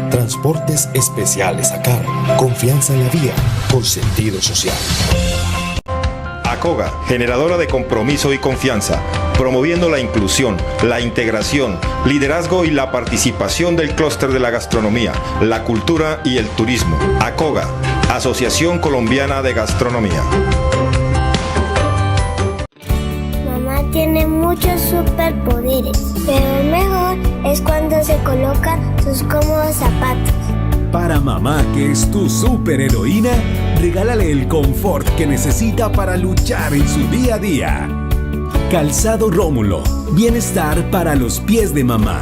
Transportes Especiales ACAR. Confianza en la vía con sentido social. ACOGA, generadora de compromiso y confianza, promoviendo la inclusión, la integración, liderazgo y la participación del clúster de la gastronomía, la cultura y el turismo. ACOGA, Asociación Colombiana de Gastronomía. Mamá tiene muchos superpoderes, pero el mejor es cuando se coloca sus cómodos zapatos. Para mamá, que es tu superheroína, regálale el confort que necesita para luchar en su día a día. Calzado Rómulo, bienestar para los pies de mamá.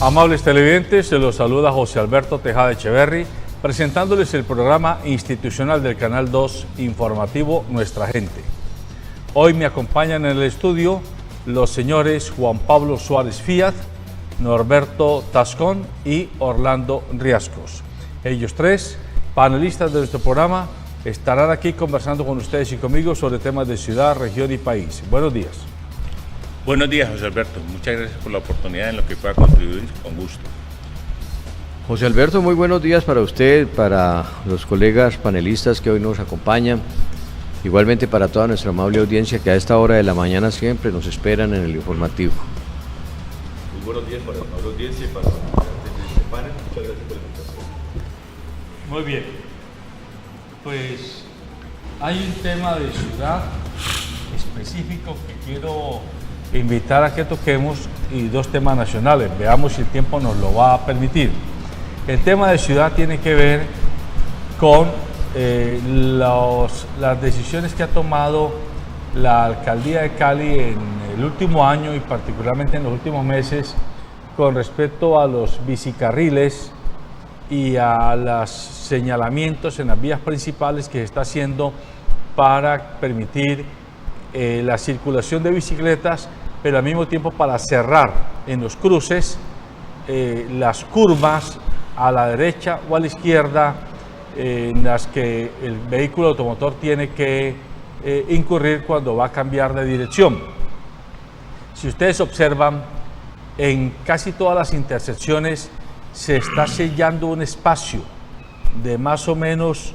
Amables televidentes, se los saluda José Alberto Tejada Echeverry, presentándoles el programa institucional del Canal 2 informativo Nuestra Gente. Hoy me acompañan en el estudio los señores Juan Pablo Suárez Fiat, Norberto Tascón y Orlando Riascos. Ellos tres, panelistas de nuestro programa, estarán aquí conversando con ustedes y conmigo sobre temas de ciudad, región y país. Buenos días. Buenos días, José Alberto. Muchas gracias por la oportunidad en lo que pueda contribuir, con gusto. José Alberto, muy buenos días para usted, para los colegas panelistas que hoy nos acompañan, igualmente para toda nuestra amable audiencia que a esta hora de la mañana siempre nos esperan en el informativo. Muy buenos días para la amable audiencia y para los participantes de este panel. Muchas gracias por la invitación. Muy bien. Pues hay un tema de ciudad específico que quiero invitar a que toquemos y dos temas nacionales. Veamos si el tiempo nos lo va a permitir. El tema de ciudad tiene que ver con las decisiones que ha tomado la Alcaldía de Cali en el último año y particularmente en los últimos meses con respecto a los bicicarriles y a los señalamientos en las vías principales que se está haciendo para permitir la circulación de bicicletas, pero al mismo tiempo para cerrar en los cruces las curvas a la derecha o a la izquierda en las que el vehículo automotor tiene que incurrir cuando va a cambiar de dirección. Si ustedes observan, en casi todas las intersecciones se está sellando un espacio de más o menos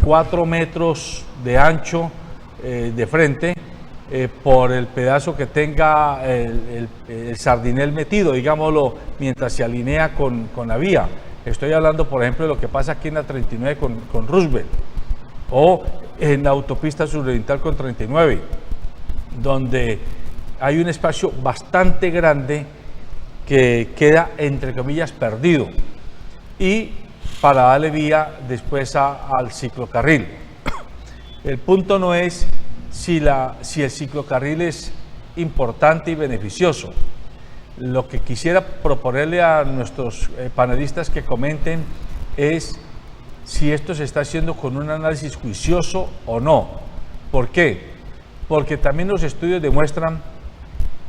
4 metros de ancho de frente por el pedazo que tenga el sardinel metido, digámoslo, mientras se alinea con la vía. Estoy hablando, por ejemplo, de lo que pasa aquí en la 39 con Roosevelt o en la autopista suroriental con 39, donde hay un espacio bastante grande que queda, entre comillas, perdido, y para darle vía después al ciclocarril. El punto no es si el ciclocarril es importante y beneficioso. Lo que quisiera proponerle a nuestros panelistas que comenten es si esto se está haciendo con un análisis juicioso o no. ¿Por qué? Porque también los estudios demuestran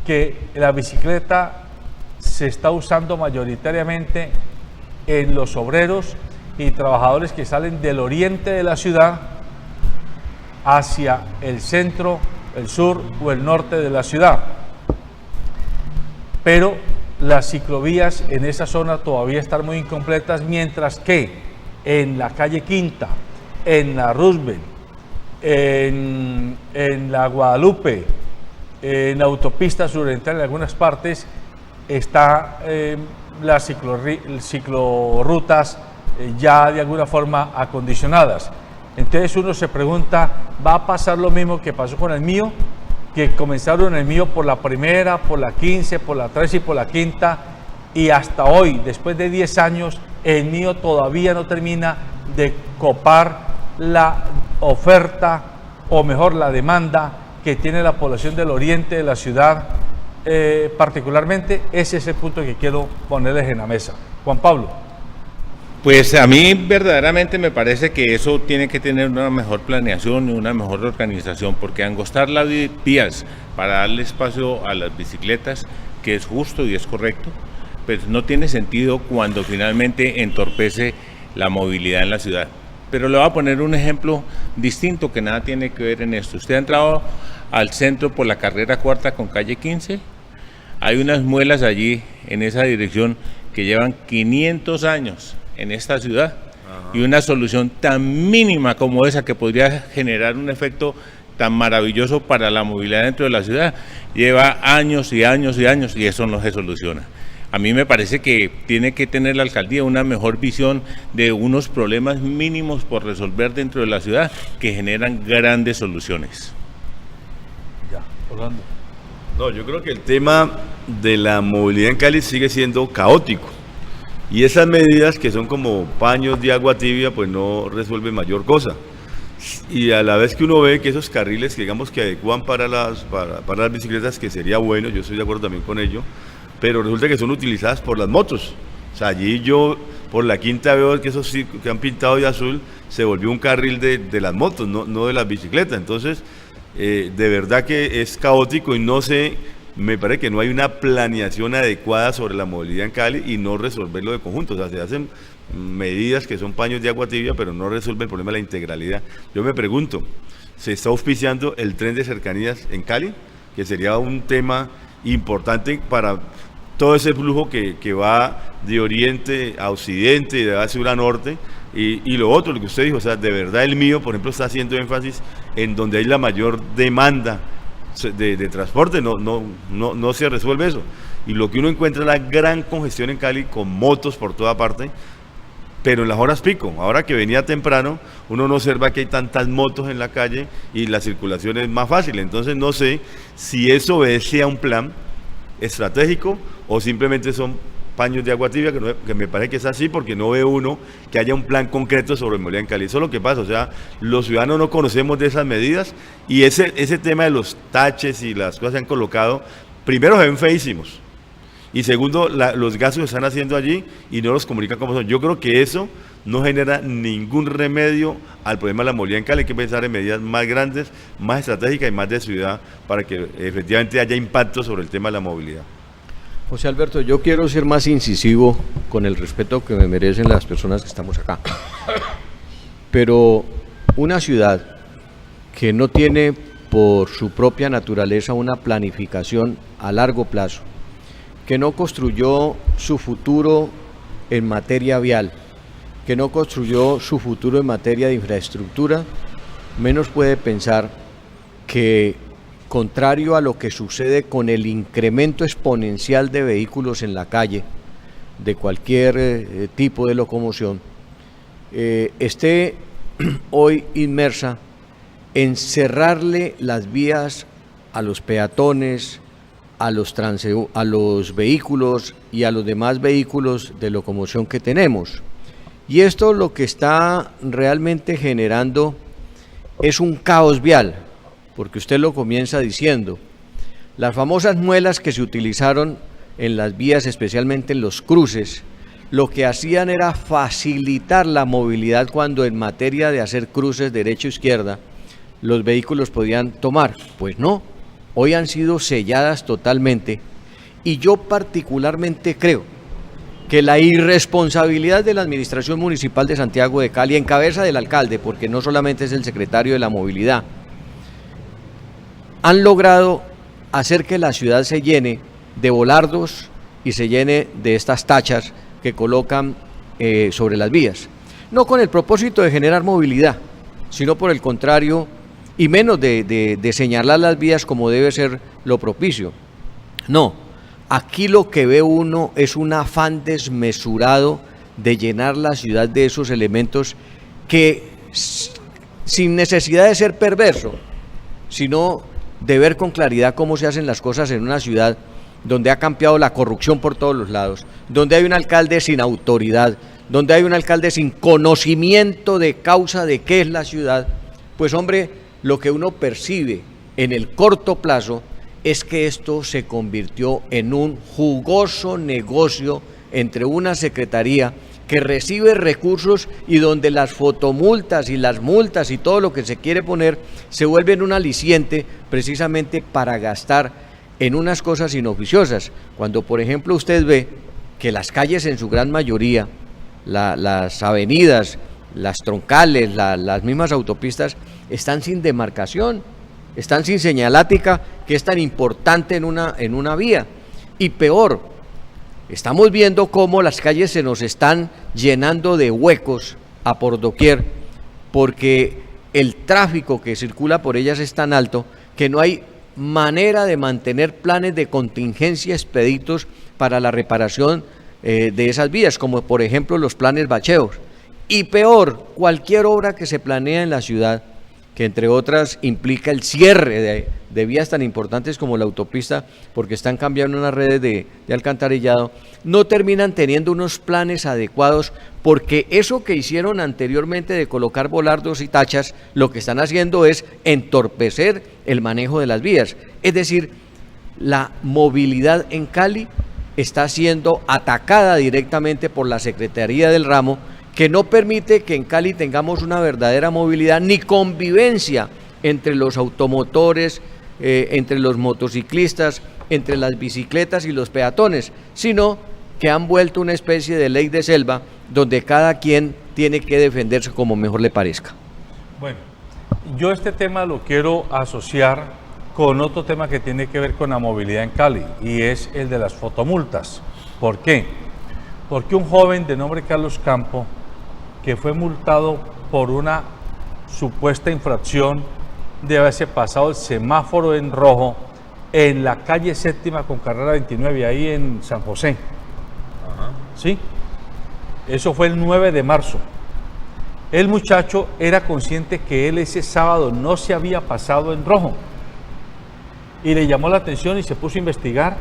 que la bicicleta se está usando mayoritariamente en los obreros y trabajadores que salen del oriente de la ciudad hacia el centro, el sur o el norte de la ciudad. Pero las ciclovías en esa zona todavía están muy incompletas, mientras que en la calle Quinta, en la Roosevelt, en la Guadalupe, en la autopista suroriental, en algunas partes, está las ciclorrutas ya de alguna forma acondicionadas. Entonces uno se pregunta, ¿va a pasar lo mismo que pasó con el mío? Que comenzaron el mío por la primera, por la 15, por la 13 y por la quinta, y hasta hoy, después de 10 años, el mío todavía no termina de copar la oferta, o mejor, la demanda que tiene la población del oriente de la ciudad. Particularmente, ese es el punto que quiero ponerles en la mesa. Juan Pablo. Pues a mí verdaderamente me parece que eso tiene que tener una mejor planeación y una mejor organización, porque angostar las vías para darle espacio a las bicicletas, que es justo y es correcto, pues no tiene sentido cuando finalmente entorpece la movilidad en la ciudad. Pero le voy a poner un ejemplo distinto que nada tiene que ver en esto. Usted ha entrado al centro por la carrera cuarta con calle 15, hay unas muelas allí en esa dirección que llevan 500 años en esta ciudad. Ajá. Y una solución tan mínima como esa, que podría generar un efecto tan maravilloso para la movilidad dentro de la ciudad, lleva años y años y años, y eso no se soluciona. A mí me parece que tiene que tener la alcaldía una mejor visión de unos problemas mínimos por resolver dentro de la ciudad que generan grandes soluciones. Ya, Orlando. No, yo creo que el tema de la movilidad en Cali sigue siendo caótico. Y esas medidas que son como paños de agua tibia, pues no resuelven mayor cosa. Y a la vez que uno ve que esos carriles que digamos que adecuan para las bicicletas, que sería bueno, yo estoy de acuerdo también con ello, pero resulta que son utilizadas por las motos. O sea, allí yo por la quinta veo que esos que han pintado de azul se volvió un carril de las motos, no de las bicicletas. Entonces, de verdad que es caótico y no sé, me parece que no hay una planeación adecuada sobre la movilidad en Cali y no resolverlo de conjunto. O sea, se hacen medidas que son paños de agua tibia, pero no resuelven el problema de la integralidad. Yo me pregunto, ¿se está auspiciando el tren de cercanías en Cali? Que sería un tema importante para todo ese flujo que va de oriente a occidente y de sur a norte. Y lo otro, lo que usted dijo, o sea, de verdad el mío, por ejemplo, está haciendo énfasis en donde hay la mayor demanda de transporte, no se resuelve eso. Y lo que uno encuentra es la gran congestión en Cali con motos por toda parte, pero en las horas pico. Ahora que venía temprano, uno no observa que hay tantas motos en la calle y la circulación es más fácil. Entonces no sé si eso obedece a un plan estratégico o simplemente son paños de agua tibia, que me parece que es así, porque no ve uno que haya un plan concreto sobre movilidad en Cali. Eso es lo que pasa, o sea, los ciudadanos no conocemos de esas medidas y ese tema de los taches y las cosas que han colocado, primero se ven feísimos y segundo, los gastos que están haciendo allí y no los comunican como son. Yo creo que eso no genera ningún remedio al problema de la movilidad en Cali. Hay que pensar en medidas más grandes, más estratégicas y más de ciudad para que efectivamente haya impacto sobre el tema de la movilidad. José Alberto, yo quiero ser más incisivo con el respeto que me merecen las personas que estamos acá. Pero una ciudad que no tiene por su propia naturaleza una planificación a largo plazo, que no construyó su futuro en materia vial, que no construyó su futuro en materia de infraestructura, menos puede pensar que, contrario a lo que sucede con el incremento exponencial de vehículos en la calle, de cualquier tipo de locomoción, esté hoy inmersa en cerrarle las vías a los peatones, a los vehículos y a los demás vehículos de locomoción que tenemos. Y esto lo que está realmente generando es un caos vial, porque usted lo comienza diciendo, las famosas muelas que se utilizaron en las vías, especialmente en los cruces, lo que hacían era facilitar la movilidad cuando en materia de hacer cruces derecha-izquierda, los vehículos podían tomar. Pues no, hoy han sido selladas totalmente y yo particularmente creo que la irresponsabilidad de la Administración Municipal de Santiago de Cali, en cabeza del alcalde, porque no solamente es el secretario de la movilidad, han logrado hacer que la ciudad se llene de volardos y se llene de estas tachas que colocan sobre las vías. No con el propósito de generar movilidad, sino por el contrario, y menos de señalar las vías como debe ser lo propicio. No, aquí lo que ve uno es un afán desmesurado de llenar la ciudad de esos elementos que sin necesidad de ser perverso, sino de ver con claridad cómo se hacen las cosas en una ciudad donde ha campeado la corrupción por todos los lados, donde hay un alcalde sin autoridad, donde hay un alcalde sin conocimiento de causa de qué es la ciudad, pues hombre, lo que uno percibe en el corto plazo es que esto se convirtió en un jugoso negocio entre una secretaría que recibe recursos y donde las fotomultas y las multas y todo lo que se quiere poner se vuelven un aliciente precisamente para gastar en unas cosas inoficiosas. Cuando por ejemplo usted ve que las calles en su gran mayoría, las avenidas, las troncales, las mismas autopistas están sin demarcación, están sin señalática, que es tan importante en una vía. Y peor, estamos viendo cómo las calles se nos están llenando de huecos a por doquier, porque el tráfico que circula por ellas es tan alto que no hay manera de mantener planes de contingencia expeditos para la reparación de esas vías, como por ejemplo los planes bacheos. Y peor, cualquier obra que se planea en la ciudad, que entre otras implica el cierre de vías tan importantes como la autopista, porque están cambiando unas redes de alcantarillado, no terminan teniendo unos planes adecuados, porque eso que hicieron anteriormente de colocar volardos y tachas, lo que están haciendo es entorpecer el manejo de las vías. Es decir, la movilidad en Cali está siendo atacada directamente por la Secretaría del Ramo, que no permite que en Cali tengamos una verdadera movilidad ni convivencia entre los automotores, entre los motociclistas, entre las bicicletas y los peatones, sino que han vuelto una especie de ley de selva donde cada quien tiene que defenderse como mejor le parezca. Bueno, yo este tema lo quiero asociar con otro tema que tiene que ver con la movilidad en Cali, y es el de las fotomultas. ¿Por qué? Porque un joven de nombre Carlos Campo, que fue multado por una supuesta infracción de haberse pasado el semáforo en rojo en la calle Séptima con carrera 29, ahí en San José. Ajá. ¿Sí? Eso fue el 9 de marzo. El muchacho era consciente que él ese sábado no se había pasado en rojo. Y le llamó la atención y se puso a investigar.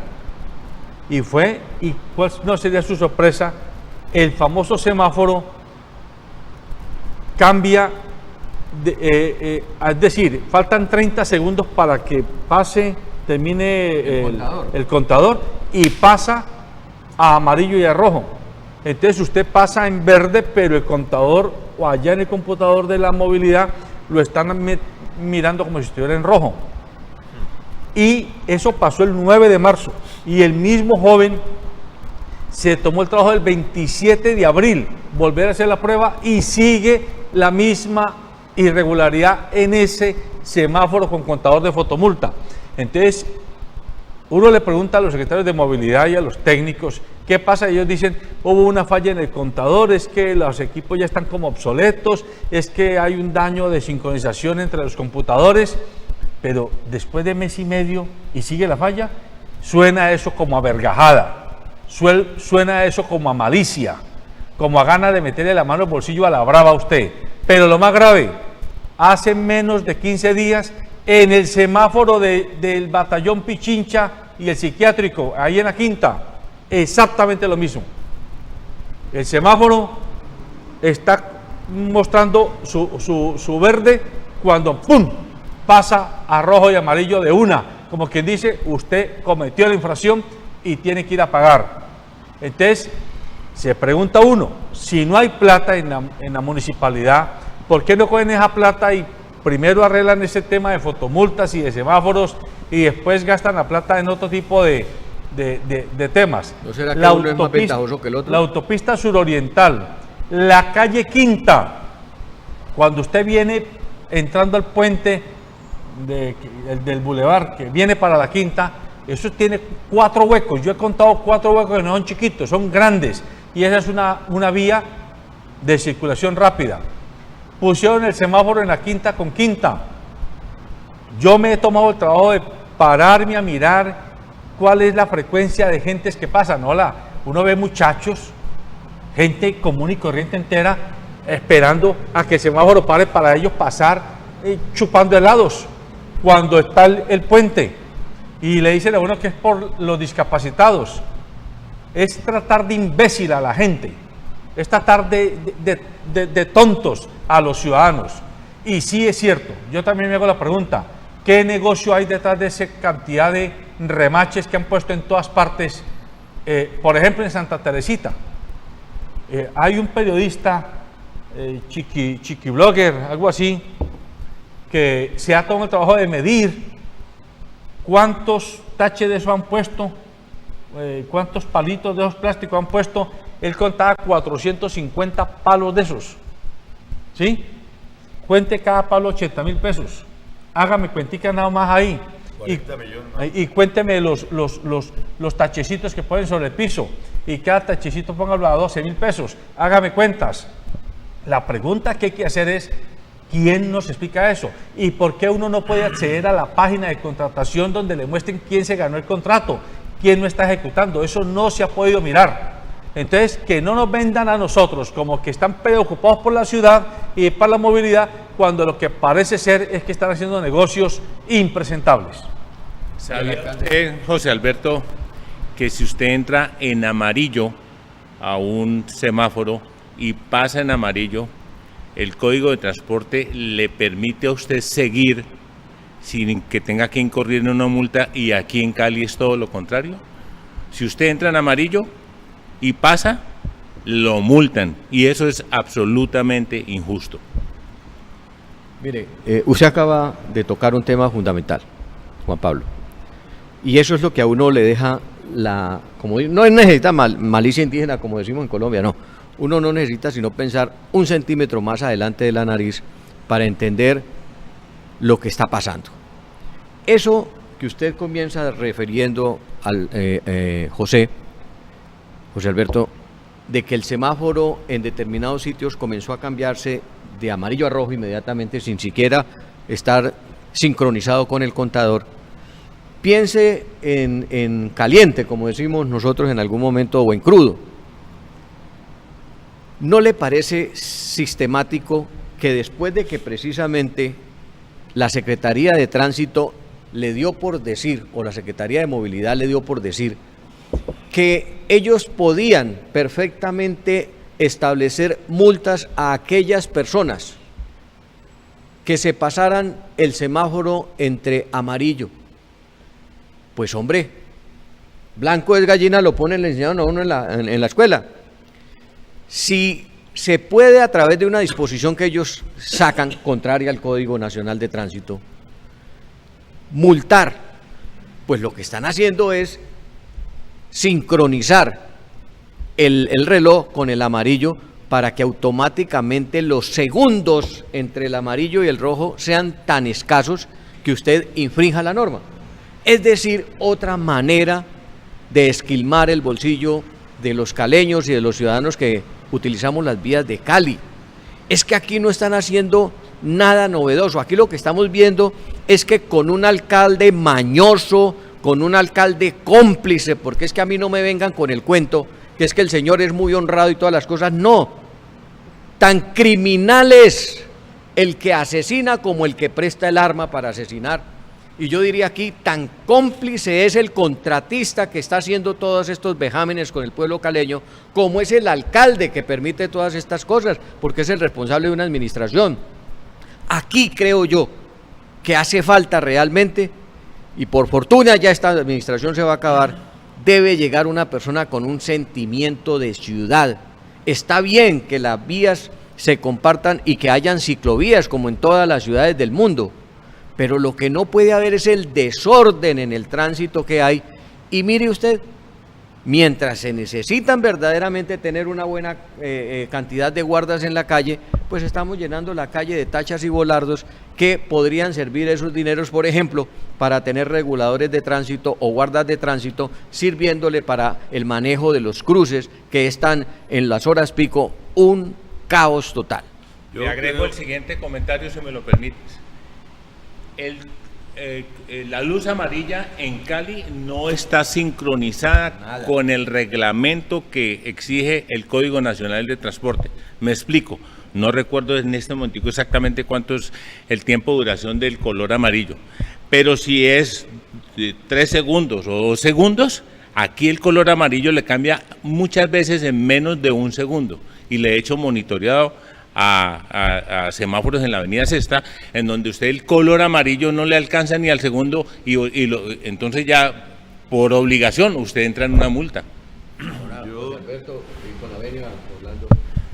Y fue, y cuál no sería su sorpresa, el famoso semáforo cambia, es decir, faltan 30 segundos para que termine el contador y pasa a amarillo y a rojo. Entonces usted pasa en verde, pero el contador o allá en el computador de la movilidad lo están mirando como si estuviera en rojo. Y eso pasó el 9 de marzo y el mismo joven se tomó el trabajo del 27 de abril, volver a hacer la prueba y sigue la misma irregularidad en ese semáforo con contador de fotomulta. Entonces, uno le pregunta a los secretarios de movilidad y a los técnicos, ¿qué pasa? Ellos dicen, hubo una falla en el contador, es que los equipos ya están como obsoletos, es que hay un daño de sincronización entre los computadores, pero después de mes y medio y sigue la falla, suena eso como a vergajada. Suena eso como a malicia, como a ganas de meterle la mano al bolsillo a la brava a usted. Pero lo más grave, hace menos de 15 días, en el semáforo del batallón Pichincha y el psiquiátrico, ahí en la Quinta, exactamente lo mismo. El semáforo está mostrando su verde cuando ¡pum!, pasa a rojo y amarillo de una, como quien dice, usted cometió la infracción y tiene que ir a pagar. Entonces, se pregunta uno, si no hay plata en la municipalidad, ¿por qué no cogen esa plata y primero arreglan ese tema de fotomultas y de semáforos y después gastan la plata en otro tipo de temas? ¿No será que uno es más ventajoso que el otro? La autopista suroriental, la calle Quinta, cuando usted viene entrando al puente del bulevar que viene para la Quinta, eso tiene 4 huecos. Yo he contado 4 huecos que no son chiquitos, son grandes. Y esa es una vía de circulación rápida. Pusieron el semáforo en la Quinta con Quinta. Yo me he tomado el trabajo de pararme a mirar cuál es la frecuencia de gentes que pasan. Hola, uno ve muchachos, gente común y corriente entera, esperando a que el semáforo pare para ellos pasar chupando helados cuando está el puente. Y le dicen a uno que es por los discapacitados. Es tratar de imbécil a la gente, es tratar de tontos a los ciudadanos. Y sí es cierto, yo también me hago la pregunta, ¿qué negocio hay detrás de esa cantidad de remaches que han puesto en todas partes? Por ejemplo, en Santa Teresita, hay un periodista, chiqui blogger, algo así, que se ha tomado el trabajo de medir cuántos taches de eso han puesto, cuántos palitos de esos plásticos han puesto. Él contaba 450 palos de esos, ¿sí? Cuente cada palo 80.000 pesos. Hágame cuentica nada más ahí. Y cuénteme los tachecitos que ponen sobre el piso. Y cada tachecito póngalo a 12.000 pesos. Hágame cuentas. La pregunta que hay que hacer es, ¿quién nos explica eso? ¿Y por qué uno no puede acceder a la página de contratación donde le muestren quién se ganó el contrato? ¿Quién no está ejecutando? Eso no se ha podido mirar. Entonces, que no nos vendan a nosotros como que están preocupados por la ciudad y para la movilidad, cuando lo que parece ser es que están haciendo negocios impresentables. ¿Sabía usted, José Alberto, que si usted entra en amarillo a un semáforo y pasa en amarillo, el código de transporte le permite a usted seguir sin que tenga que incurrir en una multa, y aquí en Cali es todo lo contrario? Si usted entra en amarillo y pasa, lo multan, y eso es absolutamente injusto. Mire, usted acaba de tocar un tema fundamental, Juan Pablo, y eso es lo que a uno le deja como no necesita malicia indígena, como decimos en Colombia, no. Uno no necesita sino pensar un centímetro más adelante de la nariz para entender lo que está pasando. Eso que usted comienza refiriendo al José Alberto, de que el semáforo en determinados sitios comenzó a cambiarse de amarillo a rojo inmediatamente sin siquiera estar sincronizado con el contador. Piense en caliente, como decimos nosotros en algún momento, o en crudo. ¿No le parece sistemático que después de que precisamente la Secretaría de Tránsito le dio por decir, o la Secretaría de Movilidad le dio por decir, que ellos podían perfectamente establecer multas a aquellas personas que se pasaran el semáforo entre amarillo? Pues hombre, blanco es gallina, lo ponen, le enseñaron a uno en la escuela. Si se puede, a través de una disposición que ellos sacan, contraria al Código Nacional de Tránsito, multar, pues lo que están haciendo es sincronizar el reloj con el amarillo para que automáticamente los segundos entre el amarillo y el rojo sean tan escasos que usted infrinja la norma. Es decir, otra manera de esquilmar el bolsillo de los caleños y de los ciudadanos que utilizamos las vías de Cali. Es que aquí no están haciendo nada novedoso. Aquí lo que estamos viendo es que con un alcalde mañoso, con un alcalde cómplice, porque es que a mí no me vengan con el cuento que es que el señor es muy honrado y todas las cosas, no. Tan criminal es el que asesina como el que presta el arma para asesinar. Y yo diría aquí, tan cómplice es el contratista que está haciendo todos estos vejámenes con el pueblo caleño, como es el alcalde que permite todas estas cosas, porque es el responsable de una administración. Aquí creo yo que hace falta realmente, y por fortuna ya esta administración se va a acabar, debe llegar una persona con un sentimiento de ciudad. Está bien que las vías se compartan y que hayan ciclovías como en todas las ciudades del mundo, pero lo que no puede haber es el desorden en el tránsito que hay. Y mire usted, mientras se necesitan verdaderamente tener una buena cantidad de guardas en la calle, pues estamos llenando la calle de tachas y volardos que podrían servir esos dineros, por ejemplo, para tener reguladores de tránsito o guardas de tránsito, sirviéndole para el manejo de los cruces que están en las horas pico un caos total. Le agrego el siguiente comentario, si me lo permites. La luz amarilla en Cali no está sincronizada con el reglamento que exige el Código Nacional de Transporte. Me explico. No recuerdo en este momento exactamente cuánto es el tiempo de duración del color amarillo, pero si es 3 segundos o 2 segundos, aquí el color amarillo le cambia muchas veces en menos de 1 segundo, y le he hecho monitoreado a semáforos en la avenida Sexta, en donde usted el color amarillo no le alcanza ni al segundo, entonces ya por obligación usted entra en una multa.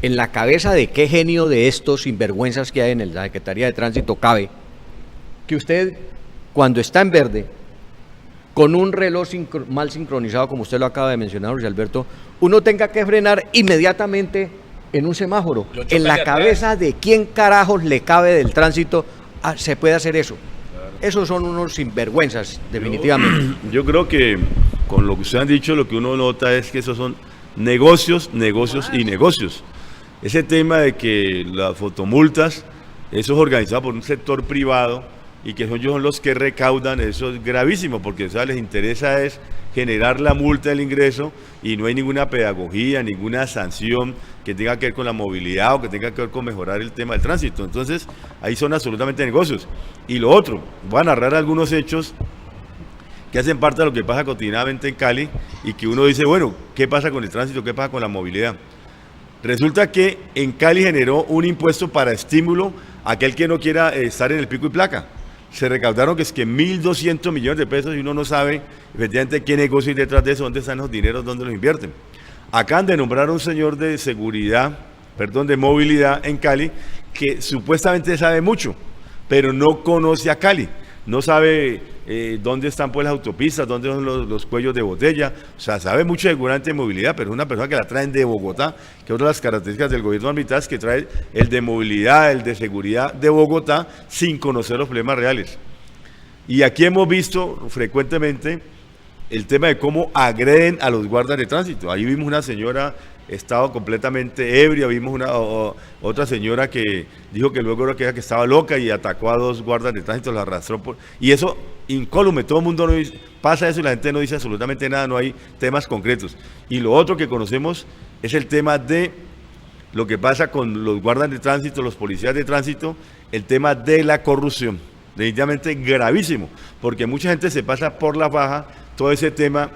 ¿En la cabeza de qué genio de estos sinvergüenzas que hay en la Secretaría de Tránsito cabe que usted, cuando está en verde, con un reloj mal sincronizado, como usted lo acaba de mencionar, José Alberto, uno tenga que frenar inmediatamente en un semáforo? En la cabeza de quién carajos le cabe del tránsito se puede hacer eso. Esos son unos sinvergüenzas, definitivamente. Yo creo que con lo que ustedes han dicho, lo que uno nota es que esos son negocios, negocios y negocios. Ese tema de que las fotomultas, eso es organizado por un sector privado y que ellos son los que recaudan, eso es gravísimo, porque les interesa es generar la multa del ingreso y no hay ninguna pedagogía, ninguna sanción que tenga que ver con la movilidad o que tenga que ver con mejorar el tema del tránsito. Entonces, ahí son absolutamente negocios. Y lo otro, voy a narrar algunos hechos que hacen parte de lo que pasa cotidianamente en Cali y que uno dice, bueno, ¿qué pasa con el tránsito? ¿Qué pasa con la movilidad? Resulta que en Cali generó un impuesto para estímulo a aquel que no quiera estar en el pico y placa. Se recaudaron que es que 1.200 millones de pesos y uno no sabe efectivamente qué negocio hay detrás de eso, dónde están los dineros, dónde los invierten. Acaban de nombrar a un señor de de movilidad en Cali, que supuestamente sabe mucho, pero no conoce a Cali. No sabe dónde están pues las autopistas, dónde son los cuellos de botella. O sea, sabe mucho de movilidad, pero es una persona que la traen de Bogotá, que otra de las características del gobierno arbitral es que trae el de movilidad, el de seguridad de Bogotá, sin conocer los problemas reales. Y aquí hemos visto frecuentemente el tema de cómo agreden a los guardas de tránsito. Ahí vimos una señora estaba completamente ebria, vimos otra señora que dijo que luego era que estaba loca y atacó a 2 guardas de tránsito, la arrastró y eso incólume, todo el mundo pasa eso y la gente no dice absolutamente nada, no hay temas concretos. Y lo otro que conocemos es el tema de lo que pasa con los guardas de tránsito, los policías de tránsito, el tema de la corrupción, definitivamente gravísimo, porque mucha gente se pasa por la faja todo ese tema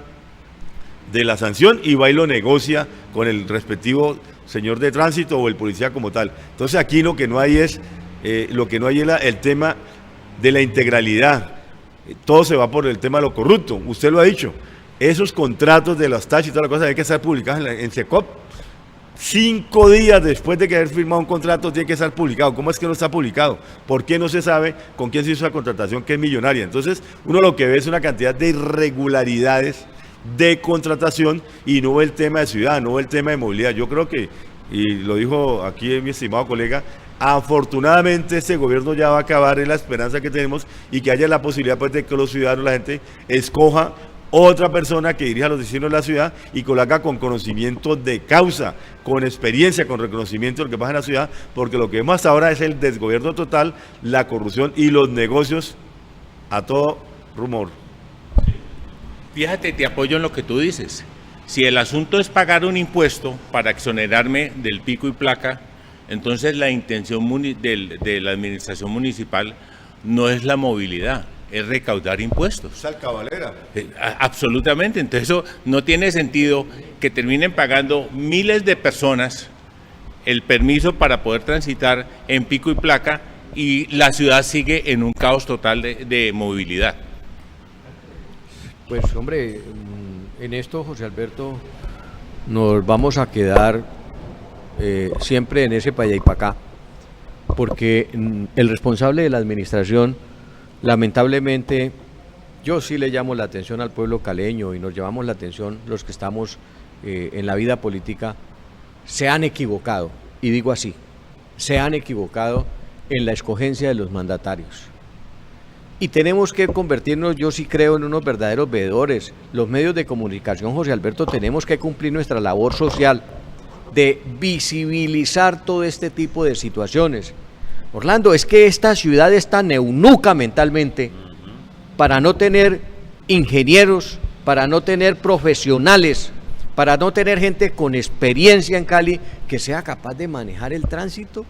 de la sanción y va y lo negocia con el respectivo señor de tránsito o el policía como tal. Entonces aquí lo que no hay es el tema de la integralidad. Todo se va por el tema de lo corrupto. Usted lo ha dicho. Esos contratos de las taxis y todas las cosas hay que estar publicados en SECOP. 5 días después de que haber firmado un contrato tiene que estar publicado. ¿Cómo es que no está publicado? ¿Por qué no se sabe con quién se hizo la contratación que es millonaria? Entonces uno lo que ve es una cantidad de irregularidades de contratación y no el tema de ciudad, no el tema de movilidad. Yo creo que, y lo dijo aquí mi estimado colega, afortunadamente este gobierno ya va a acabar, en la esperanza que tenemos y que haya la posibilidad pues, de que los ciudadanos, la gente escoja otra persona que dirija los destinos de la ciudad y que lo haga con conocimiento de causa, con experiencia, con reconocimiento de lo que pasa en la ciudad, porque lo que vemos hasta ahora es el desgobierno total, la corrupción y los negocios a todo rumor. Fíjate, te apoyo en lo que tú dices. Si el asunto es pagar un impuesto para exonerarme del pico y placa, entonces la intención de la administración municipal no es la movilidad, es recaudar impuestos. Salcabalera. Absolutamente. Entonces eso no tiene sentido que terminen pagando miles de personas el permiso para poder transitar en pico y placa y la ciudad sigue en un caos total de movilidad. Pues hombre, en esto, José Alberto, nos vamos a quedar siempre en ese para allá y para acá, porque el responsable de la administración, lamentablemente, yo sí le llamo la atención al pueblo caleño y nos llevamos la atención los que estamos en la vida política, se han equivocado, y digo así, se han equivocado en la escogencia de los mandatarios. Y tenemos que convertirnos, yo sí creo, en unos verdaderos veedores. Los medios de comunicación, José Alberto, tenemos que cumplir nuestra labor social de visibilizar todo este tipo de situaciones. Orlando, es que esta ciudad está neunuca mentalmente para no tener ingenieros, para no tener profesionales, para no tener gente con experiencia en Cali que sea capaz de manejar el tránsito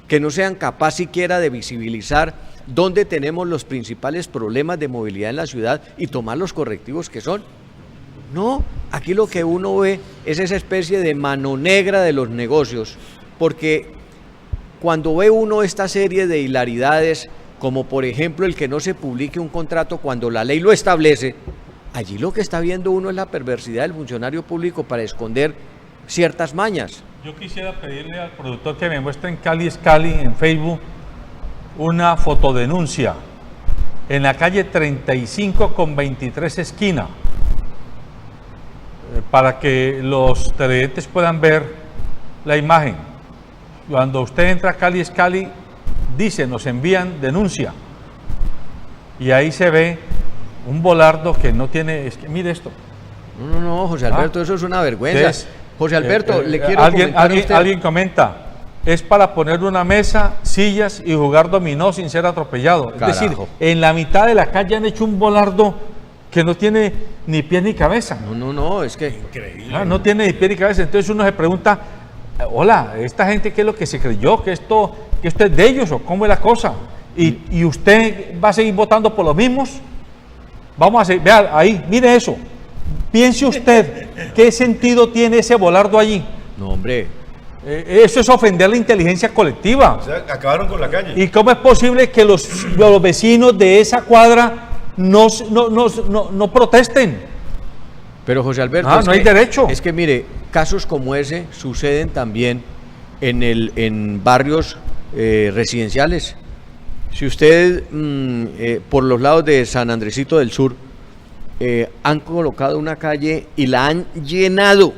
que no sean capaces siquiera de visibilizar dónde tenemos los principales problemas de movilidad en la ciudad y tomar los correctivos que son. No, aquí lo que uno ve es esa especie de mano negra de los negocios, porque cuando ve uno esta serie de hilaridades, como por ejemplo el que no se publique un contrato cuando la ley lo establece, allí lo que está viendo uno es la perversidad del funcionario público para esconder ciertas mañas. Yo quisiera pedirle al productor que me muestre en Cali es Cali, en Facebook, una fotodenuncia en la calle 35 con 23 esquina, para que los televidentes puedan ver la imagen. Cuando usted entra a Cali es Cali, dice, nos envían denuncia, y ahí se ve un volardo que no tiene, es que mire esto. No, José Alberto, eso es una vergüenza. Entonces, José Alberto, le quiero alguien comenta, es para poner una mesa, sillas y jugar dominó sin ser atropellado. Carajo. Es decir, en la mitad de la calle han hecho un volardo que no tiene ni pie ni cabeza. No, es que... Increíble. No tiene ni pie ni cabeza. Entonces uno se pregunta, hola, ¿esta gente qué es lo que se creyó? ¿Que esto es de ellos o cómo es la cosa? ¿Y usted va a seguir votando por los mismos? Vamos a seguir, vea ahí, mire eso. Piense usted, ¿qué sentido tiene ese volardo allí? No, hombre. Eso es ofender la inteligencia colectiva. O sea, acabaron con la calle. ¿Y cómo es posible que los vecinos de esa cuadra no protesten? Pero José Alberto, no hay derecho. Es que mire, casos como ese suceden también en barrios residenciales. Si usted por los lados de San Andresito del Sur han colocado una calle y la han llenado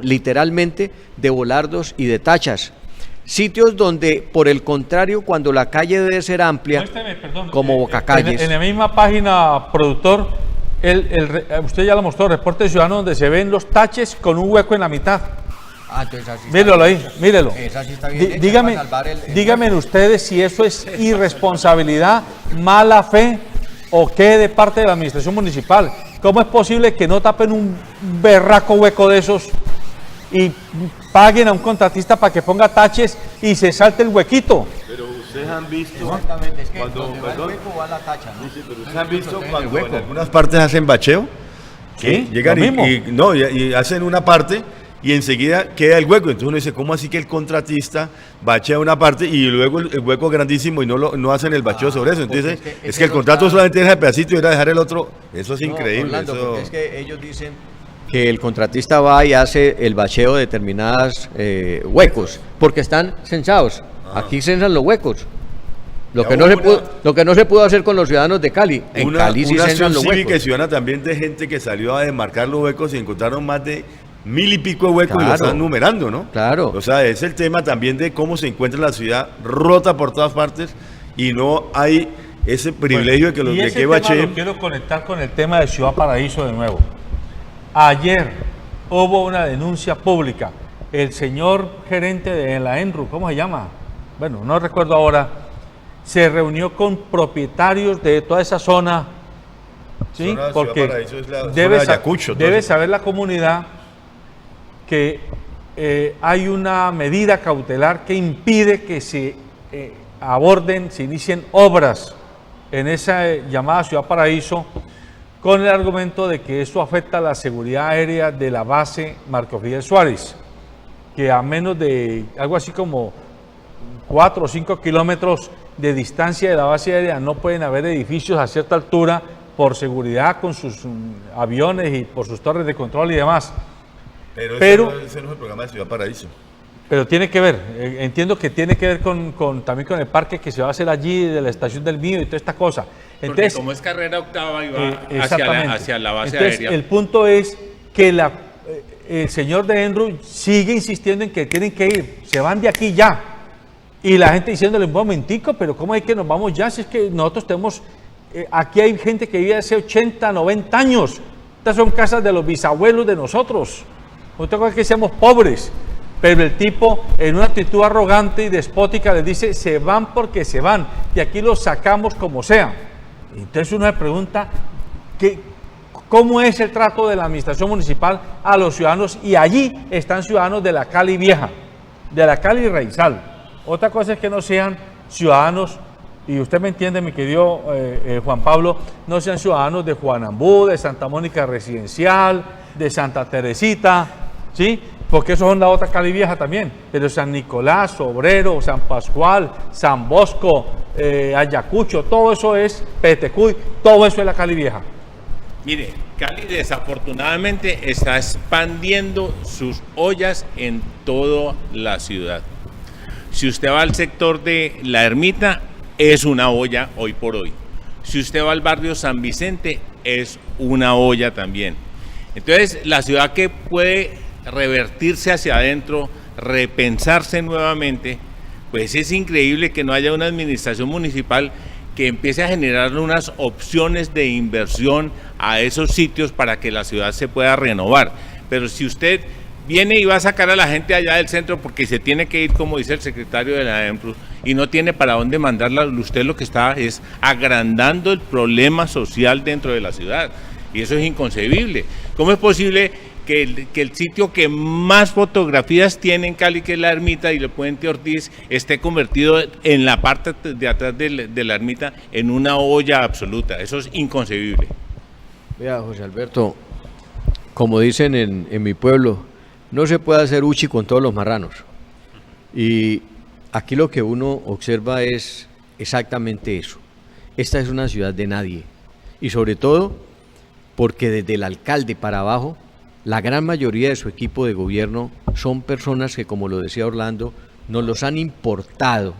literalmente de volardos y de tachas. Sitios donde, por el contrario, cuando la calle debe ser amplia, como Bocacalles. En la misma página, productor, usted ya lo mostró, Reporte Ciudadano, donde se ven los taches con un hueco en la mitad. Entonces así mírelo ahí, mírelo. Esa sí está bien. Díganme ustedes si eso es irresponsabilidad, mala fe o qué de parte de la administración municipal. ¿Cómo es posible que no tapen un berraco hueco de esos y paguen a un contratista para que ponga taches y se salte el huequito? Pero ustedes han visto... Exactamente, es que donde va el hueco va la tacha, ¿no? Sí, pero ustedes han visto cuando en algunas partes hacen bacheo. Sí, llegan y hacen una parte y enseguida queda el hueco. Entonces uno dice, ¿cómo así que el contratista bachea una parte y luego el hueco grandísimo y no hacen el bacheo sobre eso? Entonces es que el contrato solamente deja el pedacito y era dejar el otro. Eso es increíble. Orlando, porque es que ellos dicen que el contratista va y hace el bacheo de determinados huecos, porque están censados. Aquí censan los huecos. Lo que no se pudo hacer con los ciudadanos de Cali. En Cali sí censan los huecos. Una cívica y ciudadana también de gente que salió a demarcar los huecos y encontraron más de 1000 y pico de huecos, claro, y lo están numerando, ¿no? Claro. O sea, es el tema también de cómo se encuentra la ciudad rota por todas partes y no hay ese privilegio de que los de que bacheen. Lo quiero conectar con el tema de Ciudad Paraíso de nuevo. Ayer hubo una denuncia pública. El señor gerente de la ENRU, ¿cómo se llama? Bueno, no recuerdo ahora. Se reunió con propietarios de toda esa zona, ¿sí? Porque debe saber la comunidad que hay una medida cautelar que impide que se se inicien obras en esa llamada Ciudad Paraíso, con el argumento de que eso afecta a la seguridad aérea de la base Marco Fidel Suárez, que a menos de algo así como 4 o 5 kilómetros de distancia de la base aérea no pueden haber edificios a cierta altura por seguridad con sus aviones y por sus torres de control y demás. Pero ese no es el programa de Ciudad Paraíso. Pero tiene que ver, entiendo que tiene que ver también con el parque que se va a hacer allí, de la estación del Mío y toda esta cosa. Entonces, porque como es carrera octava y va hacia la base aérea. El punto es que el señor de ENRU sigue insistiendo en que tienen que ir, se van de aquí ya. Y la gente diciéndole, un momentico, pero ¿cómo es que nos vamos ya? Si es que nosotros tenemos, aquí hay gente que vive hace 80, 90 años. Estas son casas de los bisabuelos de nosotros. No tengo que seamos pobres. Pero el tipo, en una actitud arrogante y despótica, les dice, se van porque se van. Y aquí los sacamos como sea. Entonces uno se pregunta, ¿cómo es el trato de la administración municipal a los ciudadanos? Y allí están ciudadanos de la Cali Vieja, de la Cali Raizal. Otra cosa es que no sean ciudadanos, y usted me entiende, mi querido Juan Pablo, no sean ciudadanos de Juanambú, de Santa Mónica Residencial, de Santa Teresita, ¿sí? Porque esos son la otra Cali Vieja también, pero San Nicolás, Obrero, San Pascual, San Bosco, Ayacucho, todo eso es Petecuy, todo eso es la Cali Vieja. Mire, Cali desafortunadamente está expandiendo sus ollas en toda la ciudad. Si usted va al sector de La Ermita, es una olla hoy por hoy. Si usted va al barrio San Vicente, es una olla también. Entonces, la ciudad que puede revertirse hacia adentro, repensarse nuevamente, pues es increíble que no haya una administración municipal que empiece a generar unas opciones de inversión a esos sitios para que la ciudad se pueda renovar. Pero si usted viene y va a sacar a la gente allá del centro porque se tiene que ir, como dice el secretario de la EMPRU, y no tiene para dónde mandarla, usted lo que está es agrandando el problema social dentro de la ciudad. Y eso es inconcebible. ¿Cómo es posible que el sitio que más fotografías tiene en Cali, que es La Ermita y el Puente Ortiz, esté convertido en la parte de atrás de La Ermita en una olla absoluta? Eso es inconcebible. Vea, José Alberto, como dicen en mi pueblo, no se puede hacer uchi con todos los marranos. Y aquí lo que uno observa es exactamente eso. Esta es una ciudad de nadie. Y sobre todo porque desde el alcalde para abajo, la gran mayoría de su equipo de gobierno son personas que, como lo decía Orlando, nos los han importado.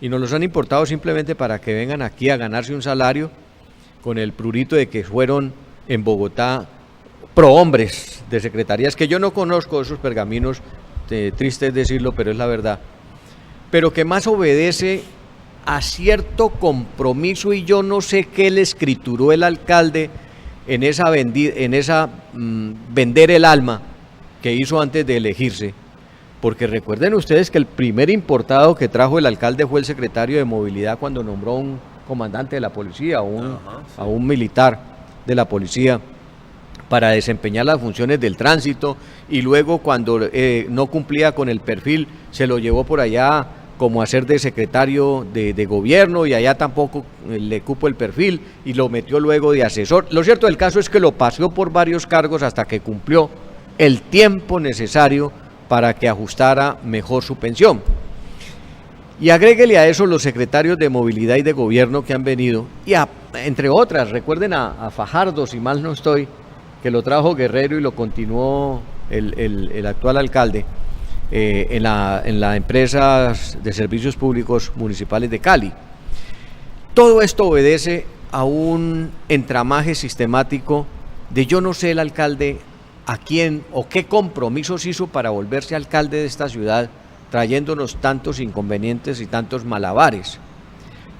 Y nos los han importado simplemente para que vengan aquí a ganarse un salario con el prurito de que fueron en Bogotá prohombres de secretarías, que yo no conozco esos pergaminos, triste es decirlo, pero es la verdad, pero que más obedece a cierto compromiso, y yo no sé qué le escrituró el alcalde en esa vender el alma que hizo antes de elegirse, porque recuerden ustedes que el primer importado que trajo el alcalde fue el secretario de Movilidad cuando nombró a un comandante de la policía, a un militar de la policía para desempeñar las funciones del tránsito, y luego cuando no cumplía con el perfil se lo llevó por allá como a ser de secretario de gobierno, y allá tampoco le cupo el perfil y lo metió luego de asesor. Lo cierto del caso es que lo paseó por varios cargos hasta que cumplió el tiempo necesario para que ajustara mejor su pensión. Y agréguele a eso los secretarios de movilidad y de gobierno que han venido, y entre otras, recuerden a Fajardo, si mal no estoy, que lo trajo Guerrero y lo continuó el actual alcalde, en la empresa de servicios públicos municipales de Cali. Todo esto obedece a un entramaje sistemático de yo no sé el alcalde a quién o qué compromisos hizo para volverse alcalde de esta ciudad, trayéndonos tantos inconvenientes y tantos malabares.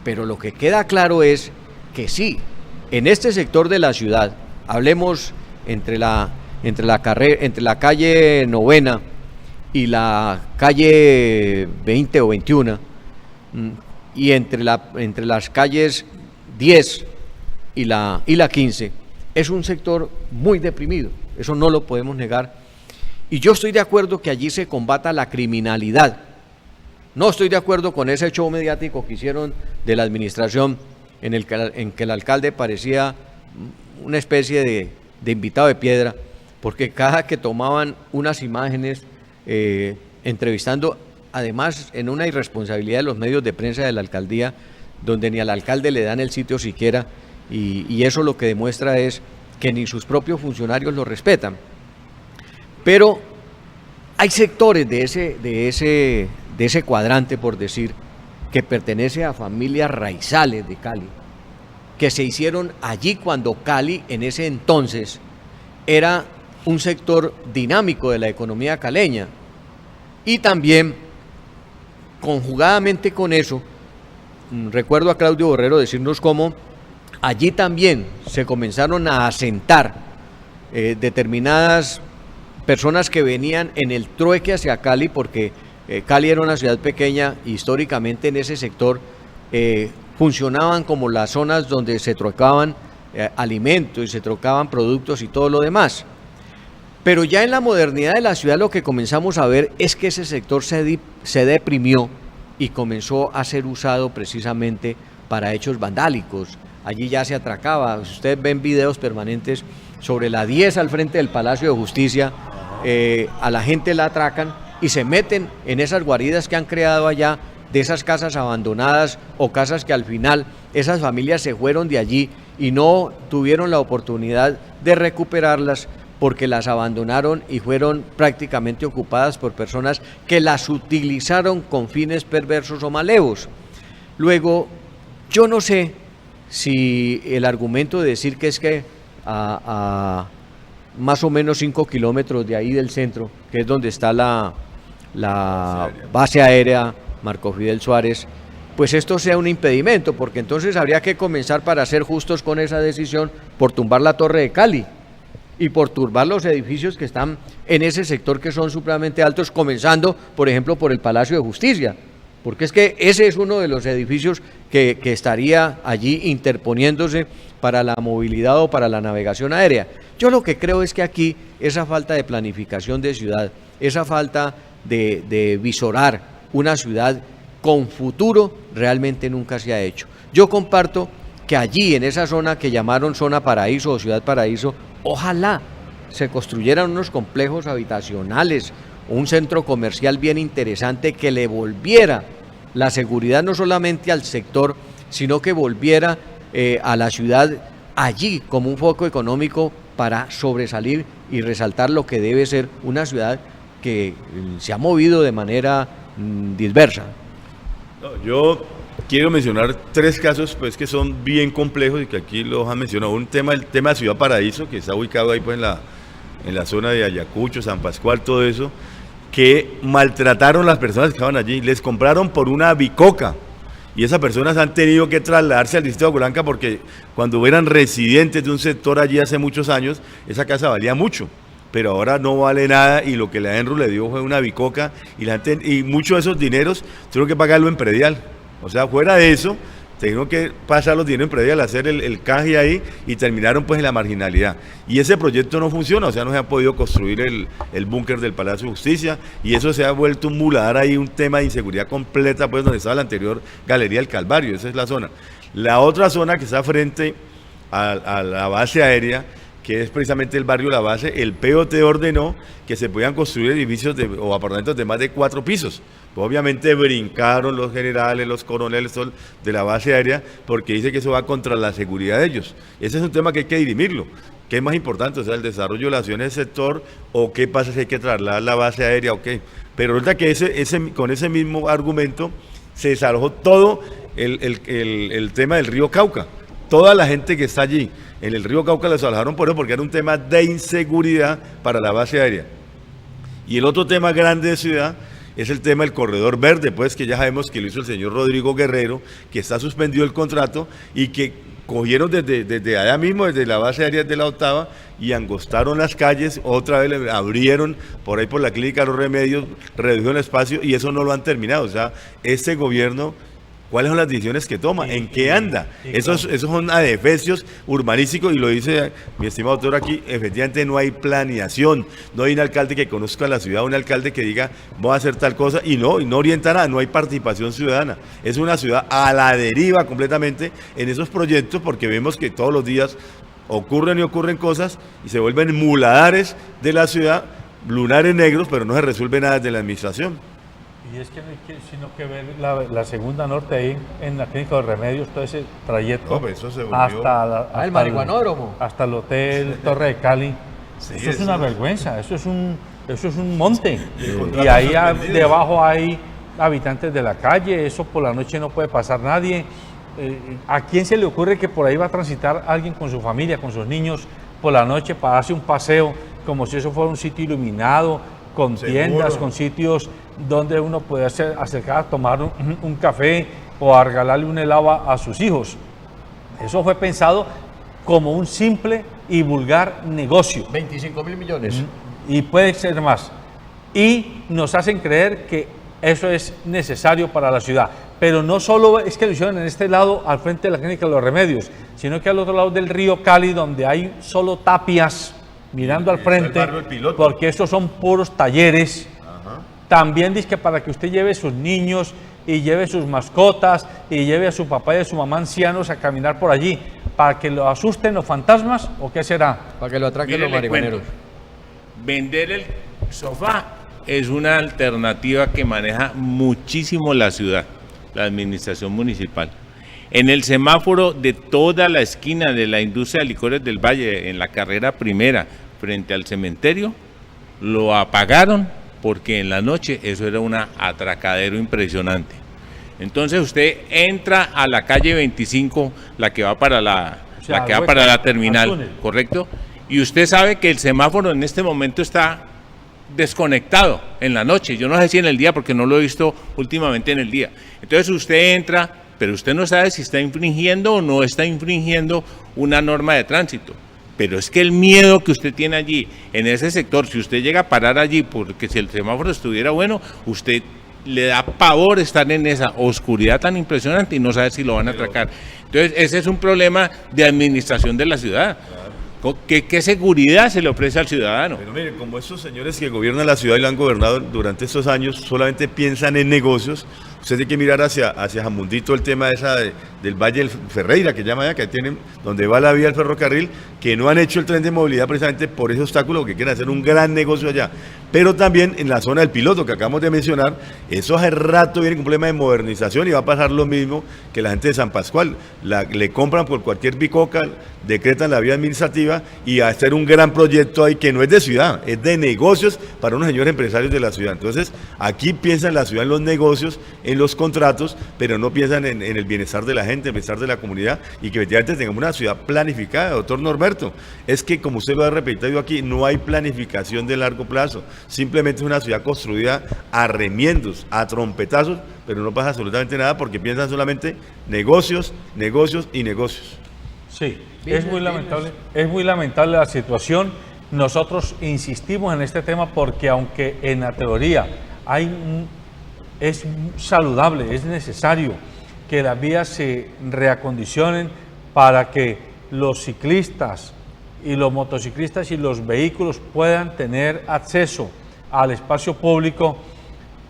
Pero lo que queda claro es que sí, en este sector de la ciudad, hablemos entre la calle Novena y la calle 20 o 21, y entre las calles 10 y la 15, es un sector muy deprimido, eso no lo podemos negar, y yo estoy de acuerdo que allí se combata la criminalidad. No estoy de acuerdo con ese show mediático que hicieron de la administración en que el alcalde parecía una especie de invitado de piedra, porque cada que tomaban unas imágenes entrevistando, además en una irresponsabilidad de los medios de prensa de la alcaldía, donde ni al alcalde le dan el sitio siquiera, y eso lo que demuestra es que ni sus propios funcionarios lo respetan. Pero hay sectores de ese cuadrante, por decir, que pertenece a familias raizales de Cali, que se hicieron allí cuando Cali en ese entonces era un sector dinámico de la economía caleña. Y también, conjugadamente con eso, recuerdo a Claudio Borrero decirnos cómo allí también se comenzaron a asentar determinadas personas que venían en el trueque hacia Cali, porque Cali era una ciudad pequeña, y históricamente en ese sector funcionaban como las zonas donde se trocaban alimentos y se trocaban productos y todo lo demás. Pero ya en la modernidad de la ciudad lo que comenzamos a ver es que ese sector se deprimió y comenzó a ser usado precisamente para hechos vandálicos. Allí ya se atracaba. Ustedes ven videos permanentes sobre la 10 al frente del Palacio de Justicia. A la gente la atracan y se meten en esas guaridas que han creado allá, de esas casas abandonadas o casas que al final esas familias se fueron de allí y no tuvieron la oportunidad de recuperarlas porque las abandonaron y fueron prácticamente ocupadas por personas que las utilizaron con fines perversos o malevos. Luego, yo no sé si el argumento de decir que es que a más o menos 5 kilómetros de ahí del centro, que es donde está la base aérea Marco Fidel Suárez, pues esto sea un impedimento, porque entonces habría que comenzar, para ser justos con esa decisión, por tumbar la Torre de Cali y por turbar los edificios que están en ese sector que son supremamente altos, comenzando, por ejemplo, por el Palacio de Justicia, porque es que ese es uno de los edificios que estaría allí interponiéndose para la movilidad o para la navegación aérea. Yo lo que creo es que aquí esa falta de planificación de ciudad, esa falta de visorar una ciudad con futuro, realmente nunca se ha hecho. Yo comparto que allí, en esa zona que llamaron Zona Paraíso o Ciudad Paraíso, ojalá se construyeran unos complejos habitacionales, un centro comercial bien interesante que le volviera la seguridad no solamente al sector, sino que volviera a la ciudad allí como un foco económico para sobresalir y resaltar lo que debe ser una ciudad que se ha movido de manera diversa. No, yo quiero mencionar 3 casos pues que son bien complejos y que aquí los han mencionado. El tema de Ciudad Paraíso, que está ubicado ahí pues en la zona de Ayacucho, San Pascual, todo eso, que maltrataron a las personas que estaban allí, les compraron por una bicoca y esas personas han tenido que trasladarse al distrito de Agua Blanca porque cuando eran residentes de un sector allí hace muchos años, esa casa valía mucho, pero ahora no vale nada y lo que la ENRU le dio fue una bicoca y muchos de esos dineros tuvieron que pagarlo en predial. O sea, fuera de eso, tuvieron que pasar los dineros en predial, hacer el canje ahí y terminaron pues en la marginalidad. Y ese proyecto no funciona, o sea, no se ha podido construir el búnker del Palacio de Justicia y eso se ha vuelto un muladar ahí, un tema de inseguridad completa, pues donde estaba la anterior Galería del Calvario, esa es la zona. La otra zona que está frente a la base aérea, que es precisamente el barrio La Base, el POT ordenó que se podían construir edificios o apartamentos de más de 4 pisos. Pues obviamente brincaron los generales, los coroneles de la base aérea, porque dice que eso va contra la seguridad de ellos. Ese es un tema que hay que dirimirlo. ¿Qué es más importante? O sea, el desarrollo de la ciudad en el sector, o qué pasa si hay que trasladar la base aérea, o qué. Pero resulta que con ese mismo argumento se desalojó todo el tema del río Cauca. Toda la gente que está allí en el río Cauca los alojaron por eso, porque era un tema de inseguridad para la base aérea. Y el otro tema grande de ciudad es el tema del corredor verde, pues que ya sabemos que lo hizo el señor Rodrigo Guerrero, que está suspendido el contrato y que cogieron desde allá mismo, desde la base aérea de la Octava, y angostaron las calles, otra vez le abrieron por ahí por la Clínica Los Remedios, redujeron el espacio y eso no lo han terminado. O sea, este gobierno, ¿cuáles son las decisiones que toma? ¿En qué anda? Esos son adefesios urbanísticos y lo dice mi estimado doctor aquí, efectivamente no hay planeación, no hay un alcalde que conozca la ciudad, un alcalde que diga voy a hacer tal cosa y no orienta nada, no hay participación ciudadana. Es una ciudad a la deriva completamente en esos proyectos porque vemos que todos los días ocurren cosas y se vuelven muladares de la ciudad, lunares negros, pero no se resuelve nada desde la administración. Y es que no hay sino que ver la segunda norte ahí en la Clínica de los Remedios, todo ese trayecto no, pues eso se volvió... hasta el marihuanódromo. Hasta el hotel Torre de Cali. Sí, eso es una vergüenza, eso es un monte. Y ahí debajo hay habitantes de la calle, eso por la noche no puede pasar nadie. ¿A quién se le ocurre que por ahí va a transitar alguien con su familia, con sus niños, por la noche para darse un paseo, como si eso fuera un sitio iluminado, con tiendas, con sitios donde uno puede acercar a tomar un café o a regalarle un helado a sus hijos? Eso fue pensado como un simple y vulgar negocio. 25.000 millones. Y puede ser más. Y nos hacen creer que eso es necesario para la ciudad. Pero no solo es que lo hicieron en este lado, al frente de la Clínica de los Remedios, sino que al otro lado del río Cali, donde hay solo tapias, mirando al frente, porque estos son puros talleres. Ajá. También dice que para que usted lleve sus niños y lleve sus mascotas y lleve a su papá y a su mamá ancianos a caminar por allí, ¿para que lo asusten los fantasmas o qué será? Para que lo atraquen los marihuaneros. Vender el sofá es una alternativa que maneja muchísimo la ciudad, la administración municipal. En el semáforo de toda la esquina de la industria de licores del Valle, en la carrera primera, frente al cementerio, lo apagaron porque en la noche eso era un atracadero impresionante. Entonces usted entra a la calle 25, la que va para la terminal, ¿correcto? Y usted sabe que el semáforo en este momento está desconectado en la noche. Yo no sé si en el día, porque no lo he visto últimamente en el día. Entonces usted entra, pero usted no sabe si está infringiendo o no está infringiendo una norma de tránsito. Pero es que el miedo que usted tiene allí, en ese sector, si usted llega a parar allí, porque si el semáforo estuviera bueno, usted le da pavor estar en esa oscuridad tan impresionante y no sabe si lo van a atracar. Entonces ese es un problema de administración de la ciudad. ¿Qué seguridad se le ofrece al ciudadano? Pero mire, como estos señores que gobiernan la ciudad y la han gobernado durante estos años solamente piensan en negocios, usted tiene que mirar hacia Jamundito el tema del Valle del Ferreira, que llama allá, que tienen, donde va la vía del ferrocarril, que no han hecho el tren de movilidad precisamente por ese obstáculo, que quieren hacer un gran negocio allá. Pero también en la zona del Piloto, que acabamos de mencionar, eso hace rato viene con un problema de modernización y va a pasar lo mismo que la gente de San Pascual. Le compran por cualquier bicoca, decretan la vía administrativa y a hacer un gran proyecto ahí que no es de ciudad, es de negocios para unos señores empresarios de la ciudad. Entonces, aquí piensan la ciudad en los negocios, en los contratos, pero no piensan en el bienestar de la gente, el bienestar de la comunidad y que efectivamente tengamos una ciudad planificada. Doctor Norberto, es que como usted lo ha repetido aquí, no hay planificación de largo plazo, simplemente es una ciudad construida a remiendos, a trompetazos, pero no pasa absolutamente nada porque piensan solamente negocios, negocios y negocios. Sí, es muy lamentable la situación. Nosotros insistimos en este tema porque aunque en la teoría es saludable, es necesario que las vías se reacondicionen para que los ciclistas y los motociclistas y los vehículos puedan tener acceso al espacio público,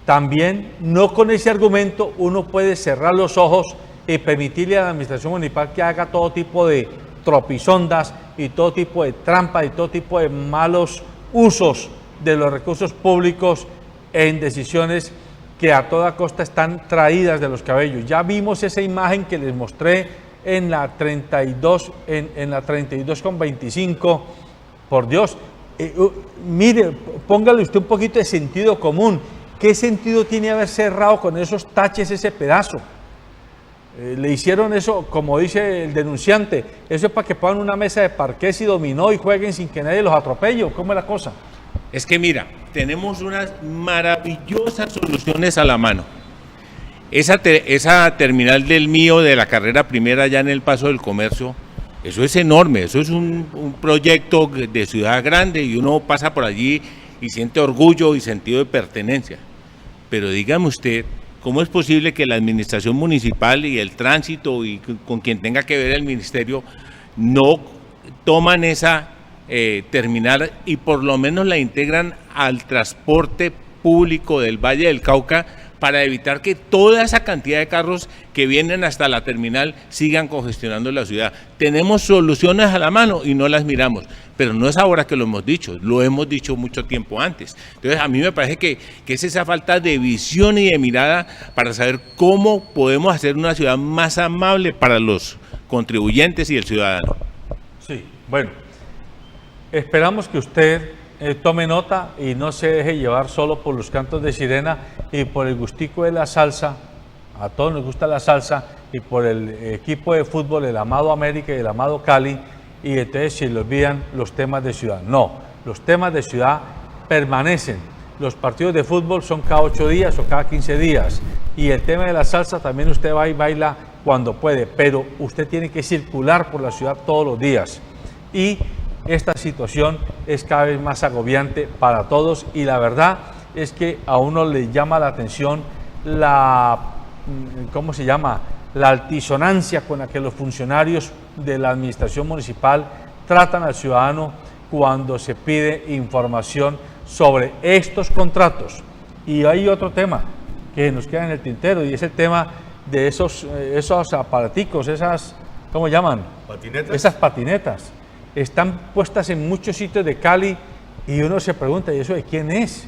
también no con ese argumento uno puede cerrar los ojos y permitirle a la administración municipal que haga todo tipo de tropisondas y todo tipo de trampas y todo tipo de malos usos de los recursos públicos en decisiones que a toda costa están traídas de los cabellos. Ya vimos esa imagen que les mostré en la 32, en la 32,25. Por Dios, mire, póngale usted un poquito de sentido común. ¿Qué sentido tiene haber cerrado con esos taches ese pedazo? Le hicieron eso, como dice el denunciante, eso es para que pongan una mesa de parqués y dominó y jueguen sin que nadie los atropelle. ¿Cómo es la cosa? Es que mira, tenemos unas maravillosas soluciones a la mano. Esa terminal del Mío de la carrera primera allá en el Paso del Comercio, eso es enorme, eso es un proyecto de ciudad grande y uno pasa por allí y siente orgullo y sentido de pertenencia. Pero dígame usted, ¿cómo es posible que la administración municipal y el tránsito y con quien tenga que ver el ministerio no toman esa terminal y por lo menos la integran al transporte público del Valle del Cauca para evitar que toda esa cantidad de carros que vienen hasta la terminal sigan congestionando la ciudad? Tenemos soluciones a la mano y no las miramos, pero no es ahora que lo hemos dicho mucho tiempo antes. Entonces a mí me parece que es esa falta de visión y de mirada para saber cómo podemos hacer una ciudad más amable para los contribuyentes y el ciudadano. Sí, bueno, esperamos que usted tome nota y no se deje llevar solo por los cantos de sirena y por el gustico de la salsa. A todos nos gusta la salsa y por el equipo de fútbol, el amado América y el amado Cali, y entonces se le olvidan los temas de ciudad. No, los temas de ciudad permanecen. Los partidos de fútbol son cada 8 días o cada 15 días y el tema de la salsa también usted va y baila cuando puede, pero usted tiene que circular por la ciudad todos los días y esta situación es cada vez más agobiante para todos y la verdad es que a uno le llama la atención la altisonancia con la que los funcionarios de la administración municipal tratan al ciudadano cuando se pide información sobre estos contratos. Y hay otro tema que nos queda en el tintero, y es el tema de esos aparaticos, esas, ¿cómo llaman? ¿Patinetas? Esas patinetas. Están puestas en muchos sitios de Cali y uno se pregunta, ¿y eso de quién es?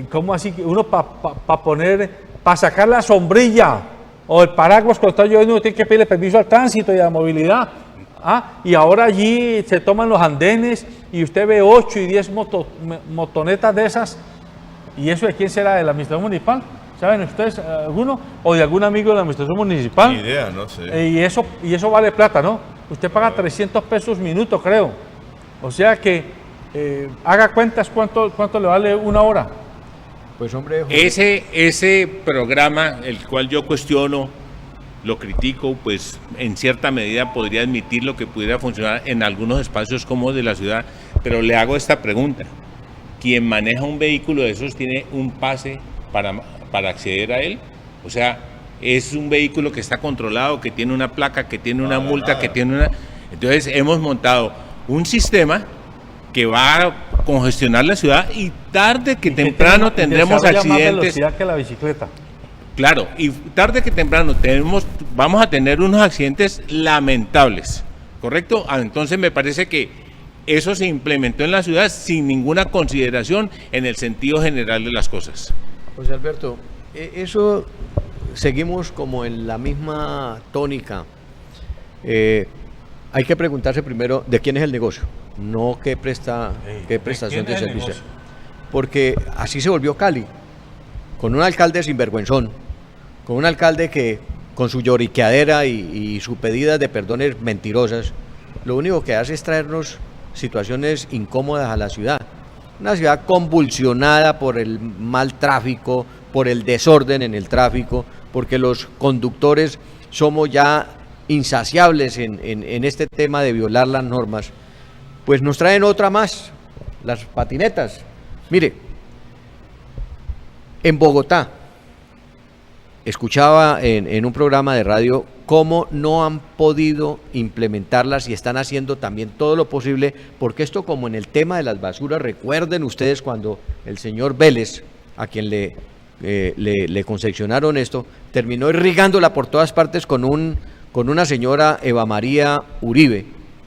¿Cómo así que uno para sacar la sombrilla o el paraguas cuando está lloviendo uno tiene que pedirle permiso al tránsito y a la movilidad? Y ahora allí se toman los andenes y usted ve 8 y 10 motonetas de esas. ¿Y eso de quién será? ¿De la administración municipal? ¿Saben ustedes alguno? ¿O de algún amigo de la administración municipal? Ni idea, no sé. Y eso vale plata, ¿no? Usted paga 300 pesos minuto, creo. O sea que haga cuentas cuánto le vale una hora. Pues hombre, Ese programa, el cual yo cuestiono, lo critico, pues en cierta medida podría admitir lo que pudiera funcionar en algunos espacios como de la ciudad, pero le hago esta pregunta. ¿Quien maneja un vehículo de esos tiene un pase para acceder a él? O sea, es un vehículo que está controlado, que tiene una placa, que tiene una multa, que tiene una... Entonces hemos montado un sistema que va a congestionar la ciudad y tarde que temprano tendremos accidentes. Más velocidad que la bicicleta. Claro, y tarde que temprano vamos a tener unos accidentes lamentables, ¿correcto? Entonces me parece que eso se implementó en la ciudad sin ninguna consideración en el sentido general de las cosas. José Alberto, eso seguimos como en la misma tónica. Hay que preguntarse primero de quién es el negocio, no qué prestación de servicio. Porque así se volvió Cali, con un alcalde sinvergüenzón, con un alcalde que con su lloriqueadera y su pedida de perdones mentirosas, lo único que hace es traernos situaciones incómodas a la ciudad. Una ciudad convulsionada por el mal tráfico, por el desorden en el tráfico, porque los conductores somos ya insaciables en este tema de violar las normas. Pues nos traen otra más, las patinetas. Mire, en Bogotá, escuchaba en un programa de radio cómo no han podido implementarlas y están haciendo también todo lo posible, porque esto, como en el tema de las basuras, recuerden ustedes cuando el señor Vélez, a quien le concesionaron esto, terminó irrigándola por todas partes con una señora Eva María Uribe,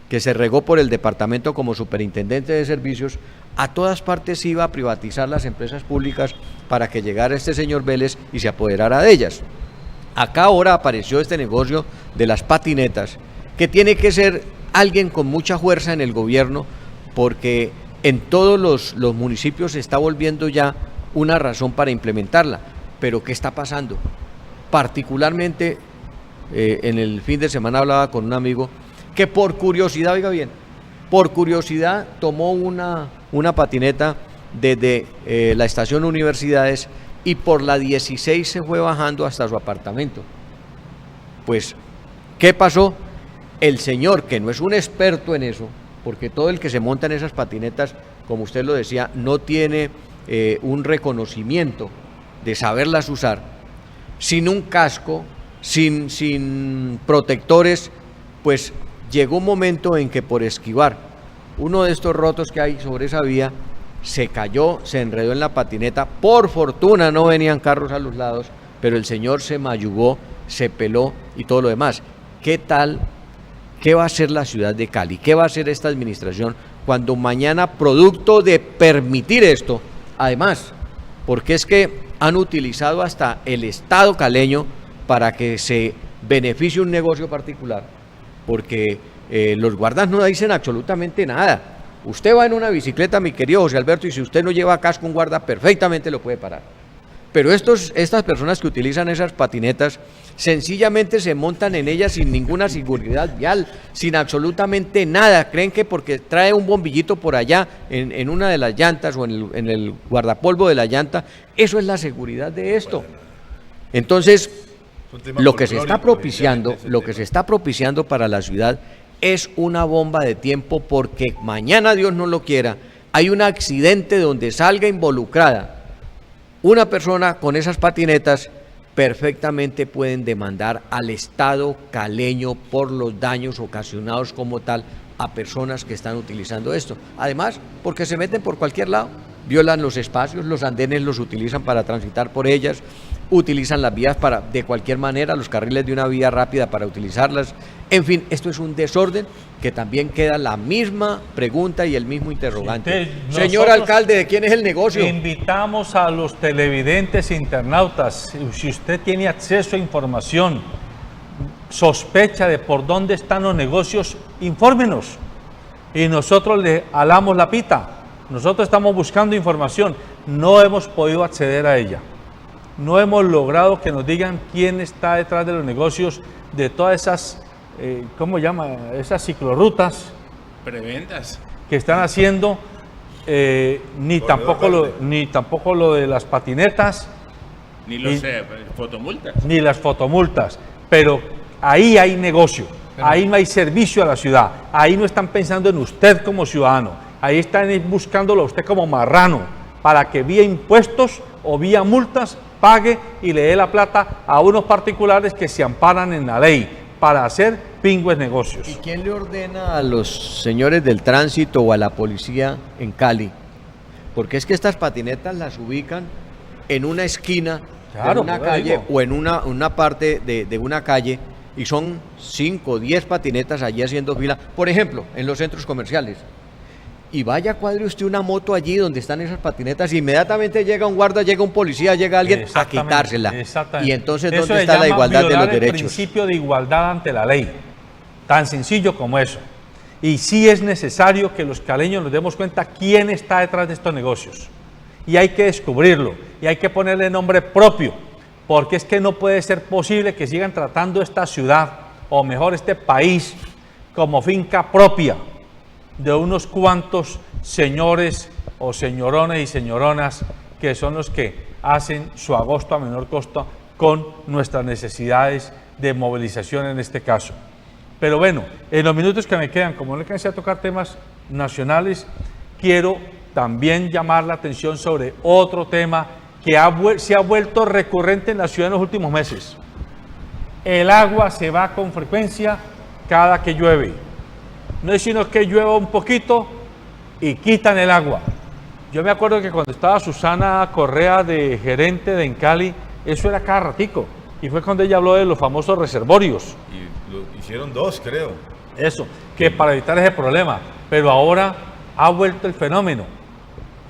que se regó por el departamento como superintendente de servicios. A todas partes iba a privatizar las empresas públicas para que llegara este señor Vélez y se apoderara de ellas. Acá ahora apareció este negocio de las patinetas, que tiene que ser alguien con mucha fuerza en el gobierno, porque en todos los municipios se está volviendo ya una razón para implementarla. Pero ¿qué está pasando? Particularmente, en el fin de semana hablaba con un amigo que por curiosidad, oiga bien, por curiosidad tomó una patineta desde la estación Universidades y por la 16 se fue bajando hasta su apartamento. Pues, ¿qué pasó? El señor, que no es un experto en eso, porque todo el que se monta en esas patinetas, como usted lo decía, no tiene un reconocimiento de saberlas usar, sin un casco, sin protectores, pues llegó un momento en que por esquivar uno de estos rotos que hay sobre esa vía, se cayó, se enredó en la patineta. Por fortuna no venían carros a los lados, pero el señor se mayugó, se peló y todo lo demás. ¿Qué tal? ¿Qué va a hacer la ciudad de Cali? ¿Qué va a hacer esta administración cuando mañana, producto de permitir esto, además, porque es que han utilizado hasta el Estado caleño para que se beneficie un negocio particular? Porque los guardas no dicen absolutamente nada. Usted va en una bicicleta, mi querido José Alberto, y si usted no lleva casco, un guarda perfectamente lo puede parar. Pero estas personas que utilizan esas patinetas, sencillamente se montan en ellas sin ninguna seguridad vial, sin absolutamente nada. Creen que porque trae un bombillito por allá en una de las llantas o en el guardapolvo de la llanta, eso es la seguridad de esto. Entonces, lo que se está propiciando para la ciudad es una bomba de tiempo, porque mañana, Dios no lo quiera, hay un accidente donde salga involucrada una persona con esas patinetas, perfectamente pueden demandar al Estado caleño por los daños ocasionados como tal a personas que están utilizando esto. Además, porque se meten por cualquier lado, violan los espacios, los andenes los utilizan para transitar por ellas, utilizan las vías de cualquier manera, los carriles de una vía rápida para utilizarlas. En fin, esto es un desorden que también queda la misma pregunta y el mismo interrogante. Señor alcalde, ¿de quién es el negocio? Invitamos a los televidentes e internautas, si usted tiene acceso a información, sospecha de por dónde están los negocios, infórmenos. Y nosotros le alamos la pita. Nosotros estamos buscando información, no hemos podido acceder a ella. No hemos logrado que nos digan quién está detrás de los negocios de todas esas, ¿cómo llama? Esas ciclorrutas. Preventas. Que están haciendo, ni tampoco lo de las patinetas. Ni los fotomultas. Ni las fotomultas. Pero ahí hay negocio, ahí no hay servicio a la ciudad, ahí no están pensando en usted como ciudadano, ahí están buscándolo a usted como marrano, para que vía impuestos o vía multas pague y le dé la plata a unos particulares que se amparan en la ley para hacer pingües negocios. ¿Y quién le ordena a los señores del tránsito o a la policía en Cali? Porque es que estas patinetas las ubican en una esquina de una calle o en una parte de una calle y son 5 o 10 patinetas allí haciendo fila, por ejemplo, en los centros comerciales. Y vaya, cuadre usted una moto allí donde están esas patinetas, inmediatamente llega un guarda, llega un policía, llega alguien a quitársela. Y entonces, ¿dónde está la igualdad de los derechos? El principio de igualdad ante la ley, tan sencillo como eso. Y sí es necesario que los caleños nos demos cuenta quién está detrás de estos negocios. Y hay que descubrirlo, y hay que ponerle nombre propio, porque es que no puede ser posible que sigan tratando esta ciudad, o mejor este país, como finca propia de unos cuantos señores o señorones y señoronas que son los que hacen su agosto a menor costo con nuestras necesidades de movilización en este caso. Pero bueno, en los minutos que me quedan, como no alcancé a tocar temas nacionales, quiero también llamar la atención sobre otro tema que se ha vuelto recurrente en la ciudad en los últimos meses. El agua se va con frecuencia cada que llueve. No es sino que llueva un poquito y quitan el agua. Yo me acuerdo que cuando estaba Susana Correa de gerente de Encali, eso era cada ratico. Y fue cuando ella habló de los famosos reservorios. Y lo hicieron 2, creo. Eso, que para evitar ese problema. Pero ahora ha vuelto el fenómeno.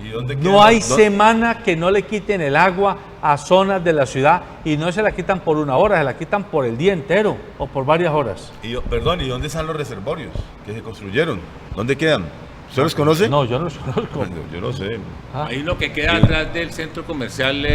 ¿Y dónde no hay semana que no le quiten el agua a zonas de la ciudad, y no se la quitan por 1 hora, se la quitan por el día entero o por varias horas. ¿Y dónde están los reservorios que se construyeron? ¿Dónde quedan? ¿Usted los conoce? No, yo no los conozco. Yo no sé. Ahí lo que queda atrás del centro comercial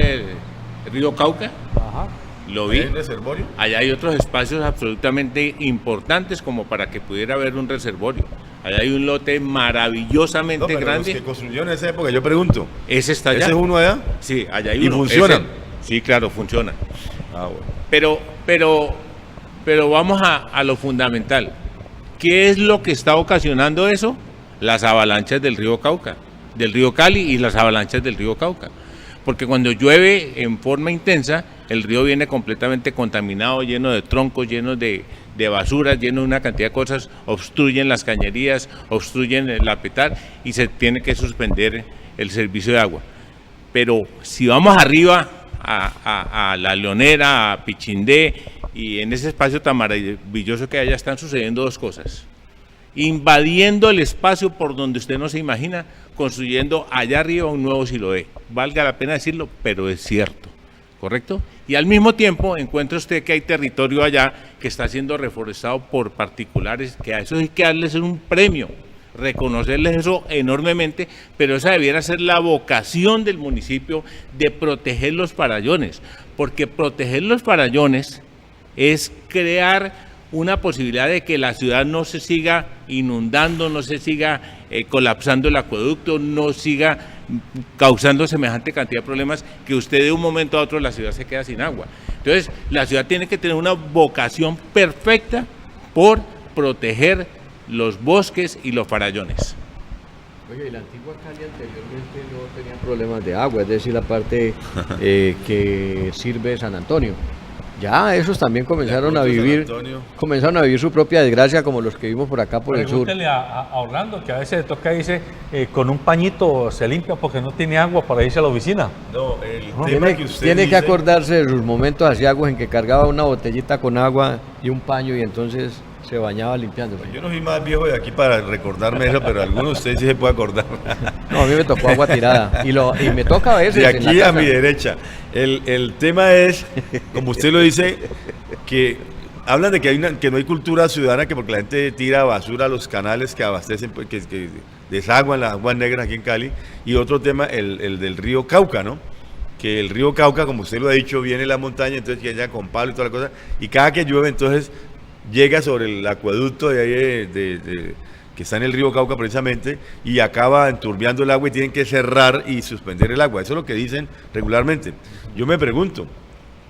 Río Cauca. Ajá. Lo vi. ¿Hay un reservorio? Allá hay otros espacios absolutamente importantes como para que pudiera haber un reservorio. Allá hay un lote maravillosamente grande. Los que construyeron en esa época, yo pregunto. ¿Ese está allá? ¿Ese es uno allá? Sí, allá hay uno. ¿Y funcionan? Sí, claro, funciona. Ah, bueno. Pero vamos a lo fundamental. ¿Qué es lo que está ocasionando eso? Las avalanchas del río Cauca, del río Cali y las avalanchas del río Cauca. Porque cuando llueve en forma intensa, el río viene completamente contaminado, lleno de troncos, lleno de basura, lleno de una cantidad de cosas, obstruyen las cañerías, obstruyen el apetar y se tiene que suspender el servicio de agua. Pero si vamos arriba a La Leonera, a Pichindé, y en ese espacio tan maravilloso que allá están sucediendo 2 cosas. Invadiendo el espacio por donde usted no se imagina, construyendo allá arriba un nuevo Siloé. Valga la pena decirlo, pero es cierto, ¿correcto? Y al mismo tiempo encuentra usted que hay territorio allá que está siendo reforestado por particulares, que a eso hay que darles un premio, reconocerles eso enormemente, pero esa debiera ser la vocación del municipio de proteger los farallones, porque proteger los farallones es crear una posibilidad de que la ciudad no se siga inundando, no se siga colapsando el acueducto, no siga causando semejante cantidad de problemas que usted de un momento a otro la ciudad se queda sin agua. Entonces, la ciudad tiene que tener una vocación perfecta por proteger los bosques y los farallones. Oye, y la antigua Cali anteriormente no tenía problemas de agua, es decir, la parte que sirve San Antonio. Ya, esos también comenzaron a vivir su propia desgracia, como los que vimos por acá por el sur. Pregúntele a Orlando, que a veces le toca irse con un pañito, se limpia porque no tiene agua para irse a la oficina. No, el tema que usted Tiene dice, que acordarse de sus momentos asiagos en que cargaba una botellita con agua y un paño y entonces se bañaba limpiándose. Yo no soy más viejo de aquí para recordarme eso, pero alguno de ustedes sí se puede acordar. No, a mí me tocó agua tirada y me toca a veces. De en la aquí a casa. mi derecha. El tema es, como usted lo dice, que hablan de que no hay cultura ciudadana, que porque la gente tira basura a los canales que abastecen, que desaguan las aguas negras aquí en Cali. Y otro tema, el del río Cauca, ¿no? Que el río Cauca, como usted lo ha dicho, viene de la montaña, entonces que llega con palo y toda la cosa. Y cada que llueve, entonces llega sobre el acueducto de ahí que está en el río Cauca precisamente y acaba enturbiando el agua y tienen que cerrar y suspender el agua. Eso es lo que dicen regularmente. Yo me pregunto,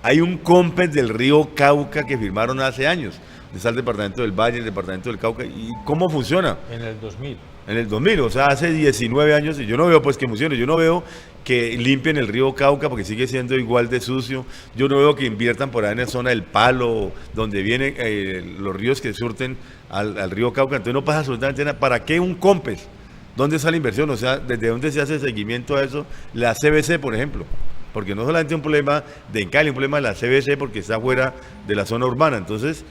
hay un COMPES del río Cauca que firmaron hace años, está el departamento del Valle, el departamento del Cauca, ¿y cómo funciona? En el 2000. En el 2000, o sea, hace 19 años, y yo no veo pues que funcione, yo no veo que limpien el río Cauca porque sigue siendo igual de sucio, yo no veo que inviertan por ahí en la zona del Palo, donde vienen los ríos que surten al río Cauca, entonces no pasa absolutamente nada. ¿Para qué un COMPES? ¿Dónde está la inversión? O sea, ¿desde dónde se hace seguimiento a eso? La CBC, por ejemplo, porque no solamente un problema de Cali, un problema de la CBC porque está fuera de la zona urbana, entonces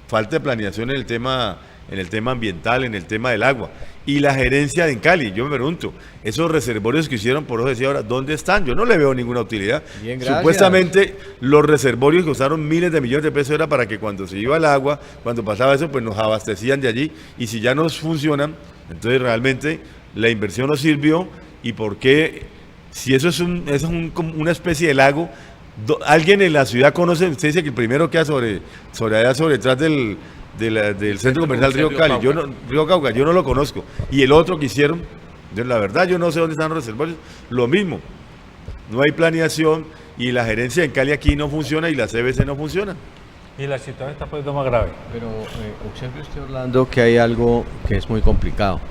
falta de planeación en el tema ambiental, en el tema del agua. Y la gerencia de Cali, yo me pregunto, esos reservorios que hicieron, por eso decía ahora, ¿dónde están? Yo no le veo ninguna utilidad. Bien, gracias. Supuestamente los reservorios que costaron miles de millones de pesos era para que cuando se iba el agua, cuando pasaba eso, pues nos abastecían de allí. Y si ya no funcionan, entonces realmente la inversión no sirvió. ¿Y por qué? Si eso es una especie de lago, ¿alguien en la ciudad conoce? Usted dice que el primero queda sobre detrás del centro comercial Río Cali, Río Cauca, yo no lo conozco. Y el otro que hicieron, la verdad yo no sé dónde están los reservorios, lo mismo, no hay planeación y la gerencia en Cali aquí no funciona y la CBC no funciona. Y la situación está poniendo más grave. Pero observe usted, Orlando, que hay algo que es muy complicado.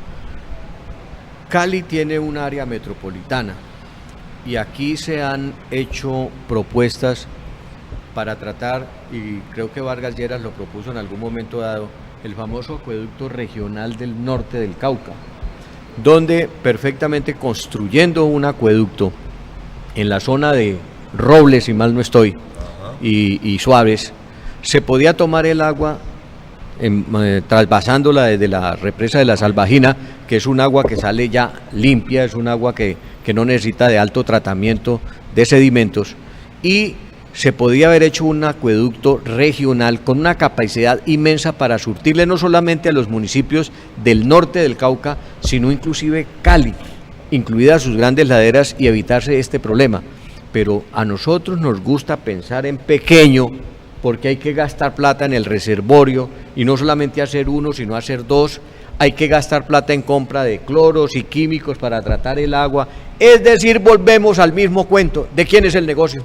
Cali tiene un área metropolitana y aquí se han hecho propuestas para tratar, y creo que Vargas Lleras lo propuso en algún momento dado, el famoso acueducto regional del norte del Cauca, donde perfectamente construyendo un acueducto en la zona de Robles, si mal no estoy, y Suárez, se podía tomar el agua trasvasándola desde la represa de la Salvajina, que es un agua que sale ya limpia, es un agua que no necesita de alto tratamiento de sedimentos, y se podía haber hecho un acueducto regional con una capacidad inmensa para surtirle no solamente a los municipios del norte del Cauca, sino inclusive Cali, incluidas sus grandes laderas, y evitarse este problema. Pero a nosotros nos gusta pensar en pequeño, porque hay que gastar plata en el reservorio, y no solamente hacer uno, sino hacer dos. Hay que gastar plata en compra de cloros y químicos para tratar el agua. Es decir, volvemos al mismo cuento. ¿De quién es el negocio?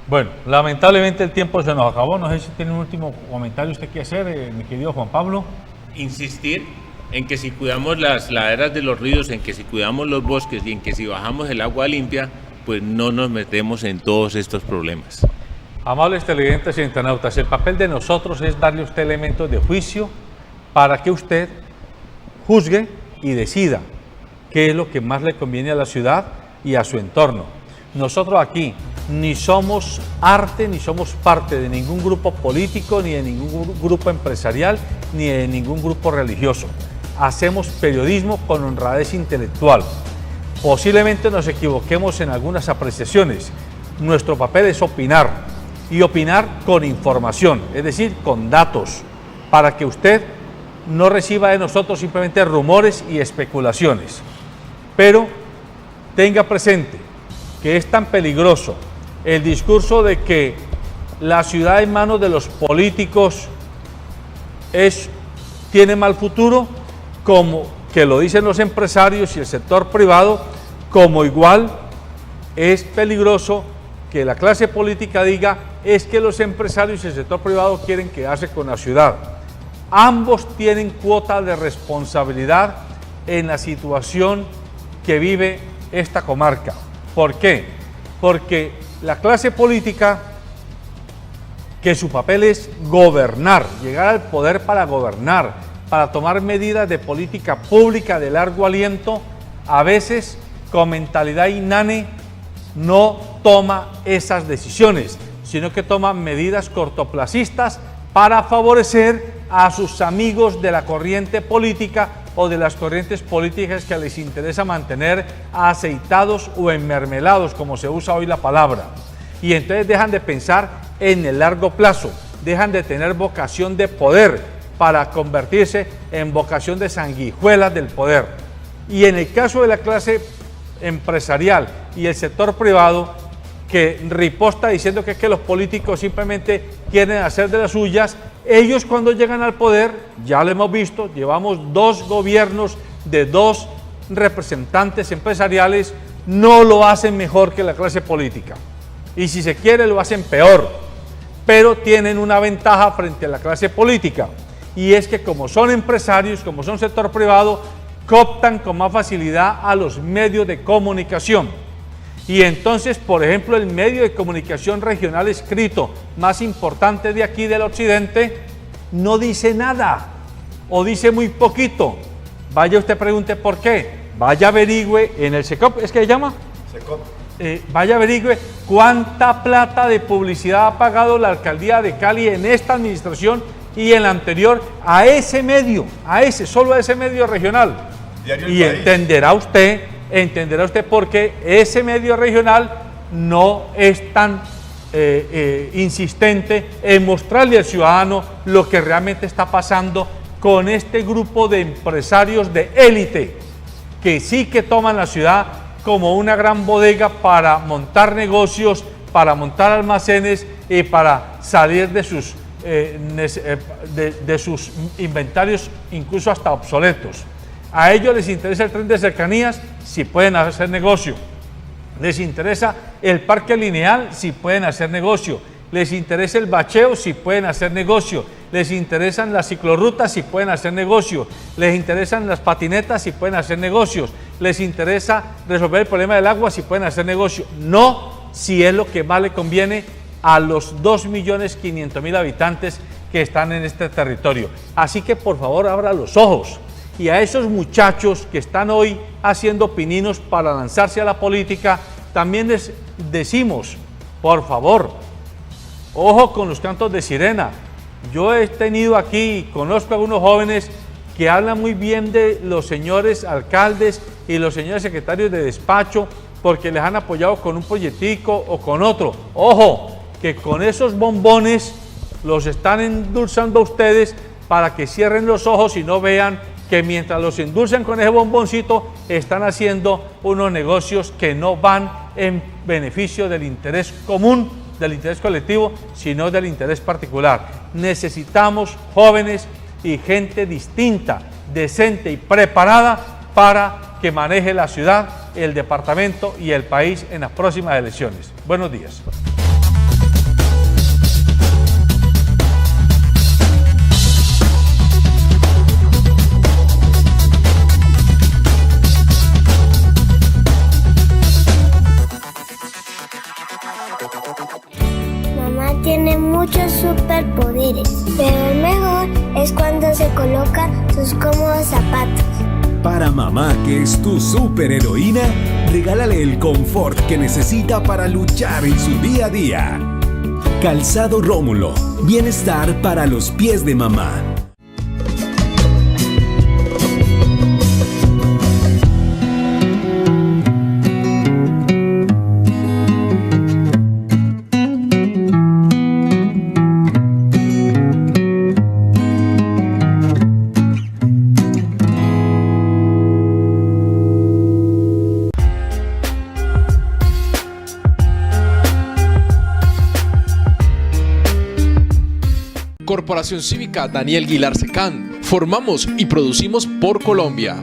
Bueno, lamentablemente el tiempo se nos acabó. No sé si tiene un último comentario usted que hacer, mi querido Juan Pablo. Insistir en que si cuidamos las laderas de los ríos, en que si cuidamos los bosques y en que si bajamos el agua limpia, pues no nos metemos en todos estos problemas. Amables televidentes y internautas, el papel de nosotros es darle a usted elementos de juicio para que usted juzgue y decida qué es lo que más le conviene a la ciudad y a su entorno. Nosotros aquí ni somos arte, ni somos parte de ningún grupo político, ni de ningún grupo empresarial, ni de ningún grupo religioso. Hacemos periodismo con honradez intelectual. Posiblemente nos equivoquemos en algunas apreciaciones. Nuestro papel es opinar, y opinar con información, es decir, con datos, para que usted no reciba de nosotros simplemente rumores y especulaciones. Pero tenga presente que es tan peligroso el discurso de que la ciudad en manos de los políticos tiene mal futuro, como que lo dicen los empresarios y el sector privado, como igual es peligroso que la clase política diga es que los empresarios y el sector privado quieren quedarse con la ciudad. Ambos tienen cuota de responsabilidad en la situación que vive esta comarca. ¿Por qué? Porque la clase política que su papel es gobernar, llegar al poder para gobernar, para tomar medidas de política pública de largo aliento, a veces con mentalidad inane no toma esas decisiones, sino que toma medidas cortoplacistas para favorecer a sus amigos de la corriente política o de las corrientes políticas que les interesa mantener aceitados o enmermelados, como se usa hoy la palabra. Y entonces dejan de pensar en el largo plazo, dejan de tener vocación de poder para convertirse en vocación de sanguijuelas del poder. Y en el caso de la clase empresarial y el sector privado, que riposta diciendo que es que los políticos simplemente quieren hacer de las suyas, ellos cuando llegan al poder, ya lo hemos visto, llevamos 2 gobiernos de 2 representantes empresariales, no lo hacen mejor que la clase política. Y si se quiere lo hacen peor, pero tienen una ventaja frente a la clase política, y es que como son empresarios, como son sector privado, cooptan con más facilidad a los medios de comunicación. Y entonces, por ejemplo, el medio de comunicación regional escrito más importante de aquí del occidente no dice nada o dice muy poquito. Vaya usted pregunte por qué, vaya averigüe en el SECOP, ¿es que se llama? SECOP. Vaya averigüe cuánta plata de publicidad ha pagado la alcaldía de Cali en esta administración y en la anterior a ese medio, solo a ese medio regional. Y entenderá usted por qué ese medio regional no es tan insistente en mostrarle al ciudadano lo que realmente está pasando con este grupo de empresarios de élite que sí que toman la ciudad como una gran bodega para montar negocios, para montar almacenes y para salir de sus inventarios incluso hasta obsoletos. A ellos les interesa el tren de cercanías si pueden hacer negocio. Les interesa el parque lineal si pueden hacer negocio. Les interesa el bacheo si pueden hacer negocio. Les interesan las ciclorrutas si pueden hacer negocio. Les interesan las patinetas si pueden hacer negocios. Les interesa resolver el problema del agua si pueden hacer negocio. No si es lo que más le conviene a los 2.500.000 habitantes que están en este territorio. Así que por favor abra los ojos. Y a esos muchachos que están hoy haciendo pininos para lanzarse a la política, también les decimos, por favor, ojo con los cantos de sirena. Yo he tenido aquí, conozco a algunos jóvenes que hablan muy bien de los señores alcaldes y los señores secretarios de despacho porque les han apoyado con un proyectico o con otro. Ojo, que con esos bombones los están endulzando a ustedes para que cierren los ojos y no vean que mientras los endulzan con ese bomboncito, están haciendo unos negocios que no van en beneficio del interés común, del interés colectivo, sino del interés particular. Necesitamos jóvenes y gente distinta, decente y preparada para que maneje la ciudad, el departamento y el país en las próximas elecciones. Buenos días. Tiene muchos superpoderes, pero el mejor es cuando se coloca sus cómodos zapatos. Para mamá, que es tu superheroína, regálale el confort que necesita para luchar en su día a día. Calzado Rómulo, bienestar para los pies de mamá. Corporación Cívica Daniel Guilar Secán. Formamos y producimos por Colombia.